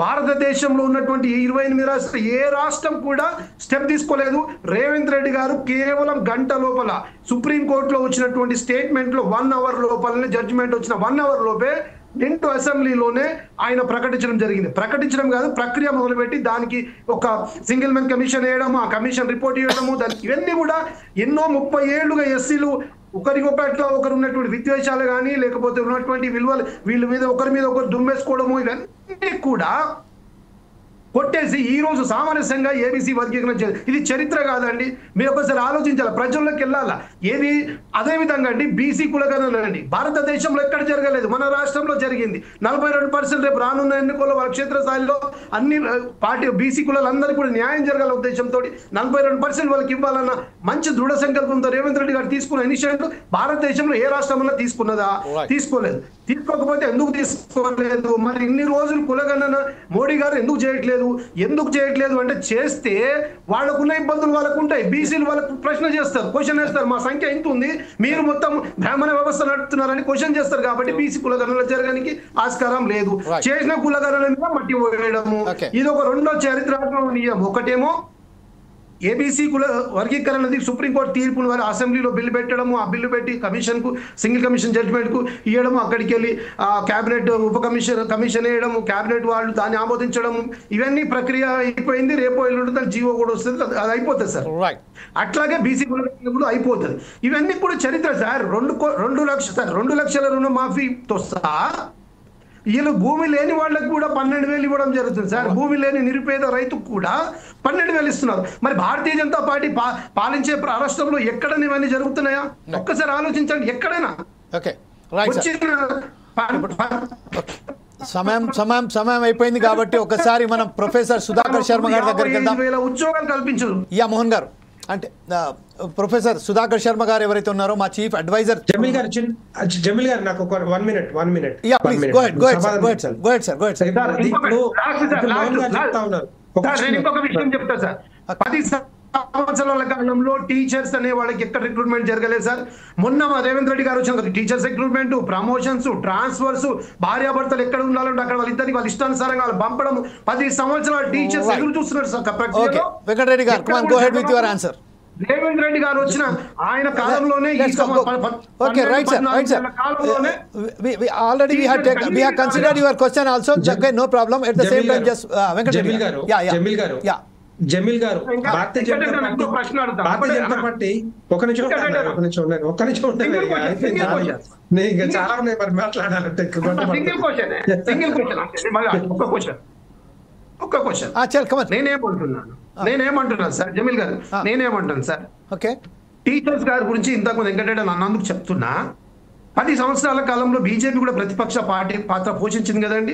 భారతదేశంలో ఉన్నటువంటి 28 రాష్ట్రాలు ఏ రాష్ట్రం కూడా స్టెప్ తీసుకోలేదు. రేవంత్ రెడ్డి గారు కేవలం గంట లోపల సుప్రీంకోర్టులో వచ్చినటువంటి స్టేట్మెంట్ లో 1 అవర్ లోపలనే జడ్జిమెంట్ వచ్చిన 1 అవర్ లోపే నిండు అసెంబ్లీలోనే ఆయన ప్రకటించడం జరిగింది. ప్రకటించడం కాదు, ప్రక్రియ మొదలుపెట్టి దానికి ఒక సింగిల్ మెన్ కమిషన్ వేయడము, ఆ కమిషన్ రిపోర్ట్ ఇవ్వడము, దానికి ఇవన్నీ కూడా ఎన్నో 30 ఏళ్లుగా ఎస్సీలు ఒకరికొకట్లో ఒకరు ఉన్నటువంటి విద్వేషాలు కానీ లేకపోతే ఉన్నటువంటి విలువలు వీళ్ళ మీద ఒకరి మీద ఒకరు దుమ్మేసుకోవడము, ఇవన్నీ కూడా కొట్టేసి ఈ రోజు సామరస్యంగా ఏబీసీ వర్గీకరణ ఇది చరిత్ర కాదండి. మీరు ఒకసారి ఆలోచించాలి, ప్రజల్లోకి వెళ్ళాలా. ఏది అదే విధంగా అండి బీసీ కులగణన అండి భారతదేశంలో ఎక్కడ జరగలేదు, మన రాష్ట్రంలో జరిగింది. 42% రేపు రానున్న ఎన్నికల్లో వాళ్ళ క్షేత్రస్థాయిలో అన్ని పార్టీ బీసీ కులాలందరికీ కూడా న్యాయం జరగాల ఉద్దేశంతో 42% వాళ్ళకి ఇవ్వాలన్న మంచి దృఢ సంకల్పంతో రేవంత్ రెడ్డి గారు తీసుకున్న ఇనిషియేటివ్ భారతదేశంలో ఏ రాష్ట్రంలో తీసుకున్నదా? తీసుకోలేదు. తీసుకోకపోతే ఎందుకు తీసుకోలేదు? మరి ఇన్ని రోజులు కులగణన మోడీ గారు ఎందుకు చేయట్లేదు అంటే చేస్తే వాళ్ళకున్న ఇబ్బందులు వాళ్ళకు ఉంటాయి. బీసీలు వాళ్ళకు ప్రశ్న చేస్తారు, క్వశ్చన్ వేస్తారు, మా సంఖ్య ఎంత ఉంది, మీరు మొత్తం బ్రాహ్మణ వ్యవస్థ నడుపుతున్నారని క్వశ్చన్ చేస్తారు. కాబట్టి బీసీ కులగణన జరగడానికి ఆస్కారం లేదు. చేసిన కులగణన మీద మట్టి వేయడము ఇది ఒక రెండో చారిత్రాత్మక నియమం. ఒకటేమో ఏబీసీ కుల వర్గీకరణది సుప్రీంకోర్టు తీర్పును వారి అసెంబ్లీలో బిల్లు పెట్టడము, ఆ బిల్లు పెట్టి కమిషన్ కు సింగిల్ కమిషన్ జడ్జిమెంట్ కు ఇవ్వడము, అక్కడికి వెళ్ళి క్యాబినెట్ ఉప కమిషన్ వేయడము, క్యాబినెట్ వాళ్ళు దాన్ని ఆమోదించడము, ఇవన్నీ ప్రక్రియ అయిపోయింది. రేపో ఎల్లుండి దాని జీవో కూడా వస్తుంది, అది అయిపోతుంది సార్. అట్లాగే బీసీ కుల కూడా అయిపోతుంది. ఇవన్నీ కూడా చరిత్ర సార్. 2 లక్షల రుణమాఫీతో సహా వీళ్ళు భూమి లేని వాళ్ళకి కూడా 12,000 ఇవ్వడం జరుగుతుంది సార్. భూమి లేని నిరుపేద రైతుకు కూడా 12,000 ఇస్తున్నారు. మరి భారతీయ జనతా పార్టీ పాలించే రాష్ట్రంలో ఎక్కడ ఇవన్నీ జరుగుతున్నాయా? ఒక్కసారి ఆలోచించండి. ఎక్కడైనా సమయం అయిపోయింది కాబట్టి ఒకసారి మనం ప్రొఫెసర్ సుధాకర్ శర్మ గారి దగ్గరికి వెళ్దాం. 55,000 ఉద్యోగాలు కల్పించరు. యా మోహన్ గారు, అంటే ప్రొఫెసర్ సుధాకర్ శర్మ గారు ఎవరైతే ఉన్నారో మా చీఫ్ అడ్వైజర్. జమీల్ గారు నాకు ఒక 1 minute. Yeah please go head sir. నేను ఇంకొక విషయం చెప్తా సార్. 10 సంవత్సరాల కాలంలో టీచర్స్ అనే వాళ్ళకి ఎక్కడ రిక్రూట్మెంట్ జరగలేదు సార్. మొన్న మా రేవంత్ రెడ్డి గారు వచ్చిన టీచర్స్ రిక్రూట్మెంట్, ప్రమోషన్స్, ట్రాన్స్ఫర్స్, భార్యాభర్తలు ఎక్కడ ఉండాలంటే అక్కడ వాళ్ళిద్దరికి వాళ్ళ ఇష్టానుసారంగా వాళ్ళు పంపడం. 10 సంవత్సరాల టీచర్స్ ఎదురు చూస్తున్నారు సార్ ప్రక్రియలో. వెంకటరెడ్డి గారు, come on, go head with your answer. Revanth Reddy గారు వచ్చిన ఆయన కాలంలోనే Okay, right sir. Already we have considered your question also. Okay, no problem. At the same time, just Venkatreddy garu. Jameel గారు భారతీయ జనతా పార్టీ ఒక నిమిషం నేను చాలా ఉన్నాయి మరి మాట్లాడాలంటే. ఒక్క క్వశ్చన్ నేనేమంటున్నాను సార్ జమీల్ గారు, నేనేమంటాను సార్, ఓకే, టీచర్స్ గారి గురించి ఇంతకు వెంకటరెడ్డి అన్నందుకు చెప్తున్నా. 10 సంవత్సరాల కాలంలో బీజేపీ కూడా ప్రతిపక్ష పార్టీ పాత్ర పోషించింది కదండి.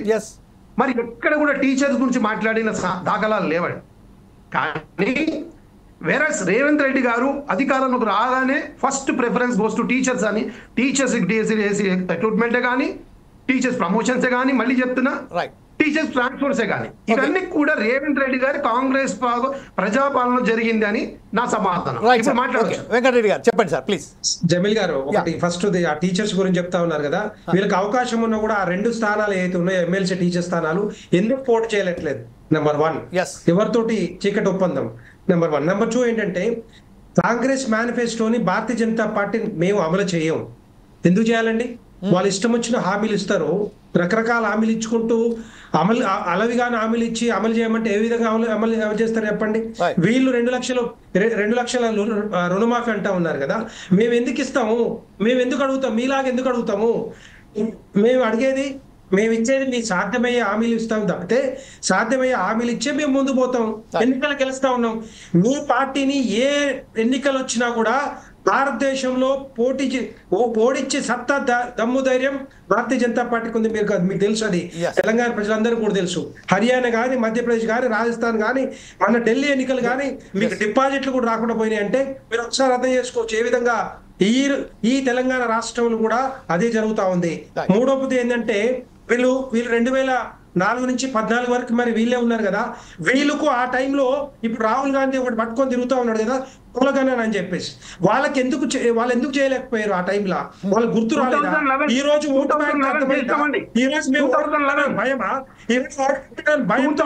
మరి ఎక్కడ కూడా టీచర్స్ గురించి మాట్లాడిన దాఖలాలు లేవండి. కానీ వేరస్ రేవంత్ రెడ్డి గారు అధికారంలోకి రాగానే first preference goes to teachers అని, టీచర్స్ రిక్రూట్మెంటే కానీ, టీచర్స్ ప్రమోషన్సే కానీ, మళ్ళీ చెప్తున్నా టీచర్స్ ట్రాన్స్ఫర్సే కానీ, ఇవన్నీ కూడా రేవంత్ రెడ్డి గారి కాంగ్రెస్ ప్రజాపాలన జరిగింది అని నా సమాధానం. వెంకటరెడ్డి గారు చెప్పండి సార్ ప్లీజ్. జమీల్ గారు, ఒకటి ఫస్ట్ ఆ టీచర్స్ గురించి చెప్తా ఉన్నారు కదా, వీళ్ళకి అవకాశం ఉన్నా కూడా ఆ 2 స్థానాలు ఏదైతే ఉన్నాయో ఎమ్మెల్సీ టీచర్ స్థానాలు ఎందుకు పోటీ చేయట్లేదు? నెంబర్ 1, ఎవరితోటి చీకటి ఒప్పందం. నెంబర్ 1. నెంబర్ 2 ఏంటంటే కాంగ్రెస్ మేనిఫెస్టోని భారతీయ జనతా పార్టీ మేము అమలు చేయం. ఎందుకు చేయాలండి? వాళ్ళు ఇష్టం వచ్చిన హామీలు ఇస్తారు, రకరకాల హామీలు ఇచ్చుకుంటూ అలవిగానే హామీలు ఇచ్చి అమలు చేయమంటే ఏ విధంగా అమలు చేస్తారు చెప్పండి? వీళ్ళు 2 లక్షల రుణమాఫీ అంటా ఉన్నారు కదా, మేము ఎందుకు ఇస్తాము? మేము ఎందుకు అడుగుతాం? మీలాగా ఎందుకు అడుగుతాము? మేము అడిగేది, మేము ఇచ్చేది మీ సాధ్యమయ్యే హామీలు ఇస్తాం తప్పితే సాధ్యమయ్యే హామీలు ఇచ్చే మేము ముందు పోతాం. ఎన్నికలు గెలుస్తా ఉన్నాం. మీ పార్టీని ఏ ఎన్నికలు వచ్చినా కూడా భారతదేశంలో పోడిచ్చే సత్తా, దమ్ము, ధైర్యం భారతీయ జనతా పార్టీకి ఉంది. మీకు తెలుసు, అది తెలంగాణ ప్రజలందరూ కూడా తెలుసు. హర్యానా కానీ, మధ్యప్రదేశ్ కానీ, రాజస్థాన్ కానీ, మన ఢిల్లీ ఎన్నికలు కానీ మీకు డిపాజిట్లు కూడా రాకుండా పోయినాయి అంటే మీరు ఒకసారి అర్థం చేసుకోవచ్చు ఏ విధంగా ఈ తెలంగాణ రాష్ట్రంలో కూడా అదే జరుగుతా ఉంది. మూడవది ఏంటంటే వీళ్ళు 2004 నుంచి 14 వరకు మరి వీళ్ళే ఉన్నారు కదా, వీళ్ళకు ఆ టైంలో ఇప్పుడు రాహుల్ గాంధీ ఒకటి పట్టుకొని తిరుగుతూ ఉన్నాడు కదా కులగణన అని చెప్పేసి, వాళ్ళు ఎందుకు చేయలేకపోయారు ఆ టైంలో? వాళ్ళు గుర్తు రాలేదా? ఈ రోజు ఓటు బ్యాంక్, ఈ రోజు మేము భయమా? ఈ రోజు భయంతో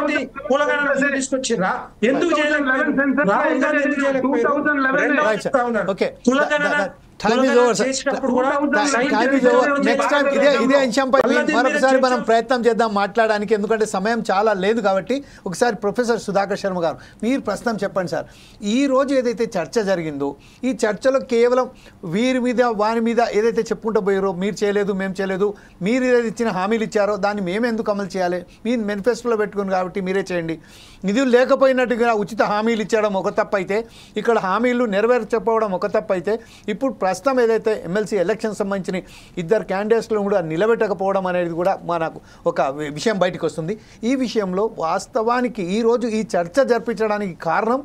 కులగణన తీసుకొచ్చిర్రా? ఎందుకు చేయలేకపోయారు? రాహుల్ గాంధీ ఎందుకు చేయలేకపోయారు? కులగణన ఇదే అంశంపై మరొకసారి మనం ప్రయత్నం చేద్దాం మాట్లాడడానికి, ఎందుకంటే సమయం చాలా లేదు కాబట్టి. ఒకసారి ప్రొఫెసర్ సుధాకర్ శర్మ గారు మీరు ప్రస్తుతం చెప్పండి సార్, ఈ రోజు ఏదైతే చర్చ జరిగిందో ఈ చర్చలో కేవలం వీరి మీద వారి మీద ఏదైతే చెప్పుకుంటూ పోయారో, మీరు చేయలేదు, మేము చేయలేదు, మీరు ఏదైతే ఇచ్చిన హామీలు ఇచ్చారో దాన్ని మేము ఎందుకు అమలు చేయాలి? మీరు మేనిఫెస్టోలో పెట్టుకుని కాబట్టి మీరే చేయండి. నిధులు లేకపోయినట్టుగా ఉచిత హామీలు ఇచ్చడం ఒక తప్పు అయితే, ఇక్కడ హామీలు నెరవేర్చకపోవడం ఒక తప్పు అయితే, ఇప్పుడు ప్రస్తుతం ఏదైతే ఎమ్మెల్సీ ఎలక్షన్ సంబంధించిన 2 క్యాండిడేట్స్లను కూడా నిలబెట్టకపోవడం అనేది కూడా మనకు ఒక విషయం బయటకు వస్తుంది. ఈ విషయంలో వాస్తవానికి ఈరోజు ఈ చర్చ జరిపించడానికి కారణం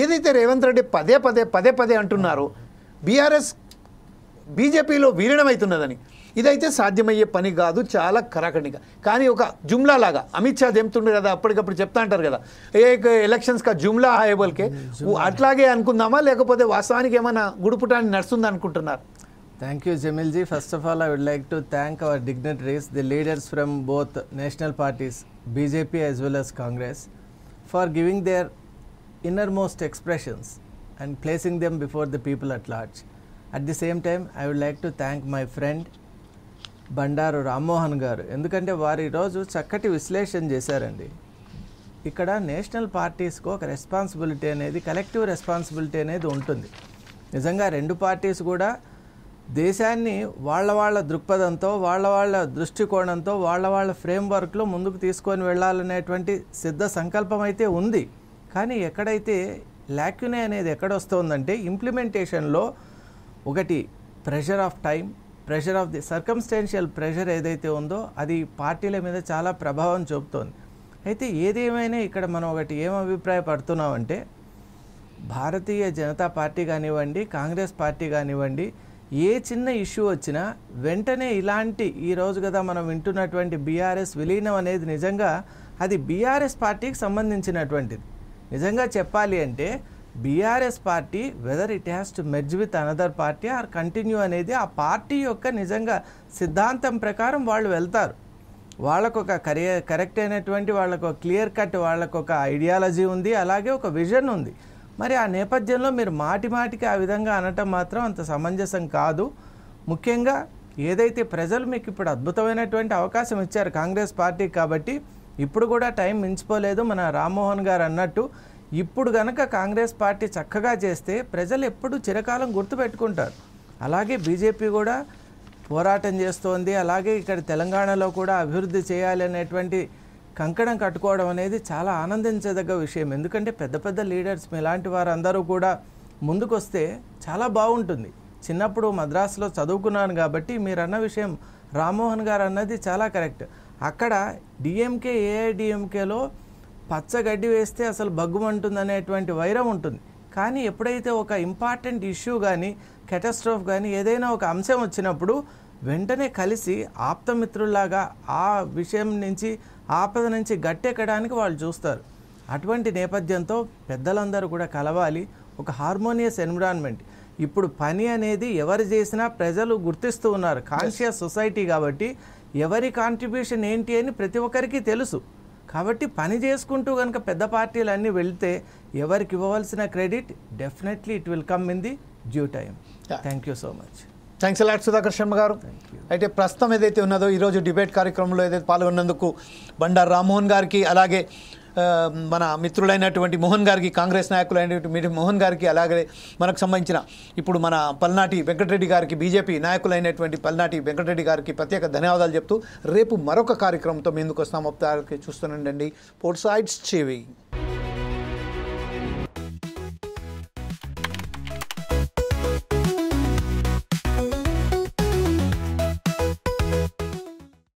ఏదైతే రేవంత్ రెడ్డి పదే పదే అంటున్నారో బీజేపీలో విలీనమవుతున్నదని, ఇదైతే సాధ్యమయ్యే పని కాదు, చాలా కరాఖండిగా. కానీ ఒక జుమ్లా లాగా అమిత్ షా చెప్తుండే కదా, అప్పటికప్పుడు చెప్తా అంటారు కదా, ఏ ఎలక్షన్స్ కా జుమ్లా హాయబల్కే, అట్లాగే అనుకుందామా లేకపోతే వాస్తవానికి ఏమైనా గుడుపుటాన్ని నడుస్తుంది అనుకుంటున్నారు? Thank you, Jamil ji. First of all, I would like to thank our dignitaries, the leaders from both national parties, BJP as well as Congress, for giving their innermost expressions and placing them before the people at large. At the same time, I would like to thank my friend Bandaru Rammohan గారు, ఎందుకంటే వారు ఈరోజు చక్కటి విశ్లేషణ చేశారండి. ఇక్కడ నేషనల్ పార్టీస్కు ఒక రెస్పాన్సిబిలిటీ అనేది, కలెక్టివ్ రెస్పాన్సిబిలిటీ అనేది ఉంటుంది. నిజంగా 2 పార్టీస్ కూడా దేశాన్ని వాళ్ళ దృక్పథంతో, వాళ్ళ దృష్టికోణంతో, వాళ్ళ ఫ్రేమ్వర్క్లో ముందుకు తీసుకొని వెళ్ళాలనేటువంటి సిద్ధ సంకల్పం అయితే ఉంది. కానీ ఎక్కడైతే లాక్యునే అనేది ఎక్కడొస్తుందంటే ఇంప్లిమెంటేషన్లో ఒకటి pressure of time, pressure of the circumstantial pressure ఏదైతే ఉందో అది పార్టీల మీద చాలా ప్రభావం చూపుతోంది. అయితే ఏదేమైనా ఇక్కడ మనం ఒకటి ఏం అభిప్రాయపడుతున్నామంటే భారతీయ జనతా పార్టీ కానివ్వండి, కాంగ్రెస్ పార్టీ కానివ్వండి, ఏ చిన్న ఇష్యూ వచ్చినా వెంటనే ఇలాంటి ఈరోజు కదా మనం వింటున్నటువంటి బీఆర్ఎస్ విలీనం అనేది నిజంగా అది బీఆర్ఎస్ పార్టీకి సంబంధించినటువంటిది. నిజంగా చెప్పాలి అంటే BRS party whether it has to merge with another party or continue అనేది ఆ పార్టీ యొక్క నిజంగా సిద్ధాంతం ప్రకారం వాళ్ళు వెళ్తారు. వాళ్ళకొక కరెక్ట్ అయినటువంటి వాళ్ళకు క్లియర్ కట్ వాళ్ళకొక ఐడియాలజీ ఉంది, అలాగే ఒక విజన్ ఉంది. మరి ఆ నేపథ్యంలో మీరు మాటికి ఆ విధంగా అనటం మాత్రం అంత సమంజసం కాదు. ముఖ్యంగా ఏదైతే ప్రజలు మీకు ఇప్పుడు అద్భుతమైనటువంటి అవకాశం ఇచ్చారు కాంగ్రెస్ పార్టీకి, కాబట్టి ఇప్పుడు కూడా టైం మించిపోలేదు. మన రామ్మోహన్ గారు అన్నట్టు ఇప్పుడు గనక కాంగ్రెస్ పార్టీ చక్కగా చేస్తే ప్రజలు ఎప్పుడు చిరకాలం గుర్తుపెట్టుకుంటారు. అలాగే బీజేపీ కూడా పోరాటం చేస్తోంది, అలాగే ఇక్కడ తెలంగాణలో కూడా అభివృద్ధి చేయాలి అనేటువంటి కంకణం కట్టుకోవడం అనేది చాలా ఆనందించదగ్గ విషయం. ఎందుకంటే పెద్ద పెద్ద లీడర్స్ మీలాంటి వారందరూ కూడా ముందుకొస్తే చాలా బాగుంటుంది. చిన్నప్పుడు మద్రాసులో చదువుకున్నాను కాబట్టి మీరు అన్న విషయం రామ్మోహన్ గారు అన్నది చాలా కరెక్ట్. అక్కడ డిఎంకే ఏఐడిఎంకేలో పచ్చగడ్డి వేస్తే అసలు బగ్గుమంటుంది అనేటువంటి వైరం ఉంటుంది. కానీ ఎప్పుడైతే ఒక ఇంపార్టెంట్ ఇష్యూ కానీ కెటాస్ట్రోఫ్ కానీ ఏదైనా ఒక అంశం వచ్చినప్పుడు వెంటనే కలిసి ఆప్తమిత్రుల్లాగా ఆ విషయం నుంచి ఆపద నుంచి గట్టెక్కడానికి వాళ్ళు చూస్తారు. అటువంటి నేపథ్యంతో పెద్దలందరూ కూడా కలవాలి, ఒక హార్మోనియస్ ఎన్విరాన్మెంట్. ఇప్పుడు పని అనేది ఎవరు చేసినా ప్రజలు గుర్తిస్తూ ఉన్నారు, కాన్షియస్ సొసైటీ కాబట్టి ఎవరి కాంట్రిబ్యూషన్ ఏంటి అని ప్రతి ఒక్కరికి తెలుసు. కాబట్టి పని చేసుకుంటూ కనుక పెద్ద పార్టీలు అన్నీ వెళ్తే ఎవరికి ఇవ్వవలసిన credit definitely it will come in the due time. Thank you so much. Thanks a lot Sudhakar Sharma గారు. అయితే ప్రస్తుతం ఏదైతే ఉన్నదో ఈరోజు డిబేట్ కార్యక్రమంలో ఏదైతే పాల్గొన్నందుకు బండారు రామ్మోహన్ గారికి, అలాగే మన మిత్రులైనటువంటి మోహన్ గారికి, కాంగ్రెస్ నాయకులైనటువంటి మోహన్ గారికి, అలాగే మనకు సంబంధించిన ఇప్పుడు మన పల్నాటి వెంకటరెడ్డి గారికి, బీజేపీ నాయకులైనటువంటి పల్నాటి వెంకటరెడ్డి గారికి ప్రత్యేక ధన్యవాదాలు చెప్తూ రేపు మరొక కార్యక్రమంతో ముందుకు వస్తాం. చూస్తుండండి పోర్ట్ సైడ్స్ టీవీ.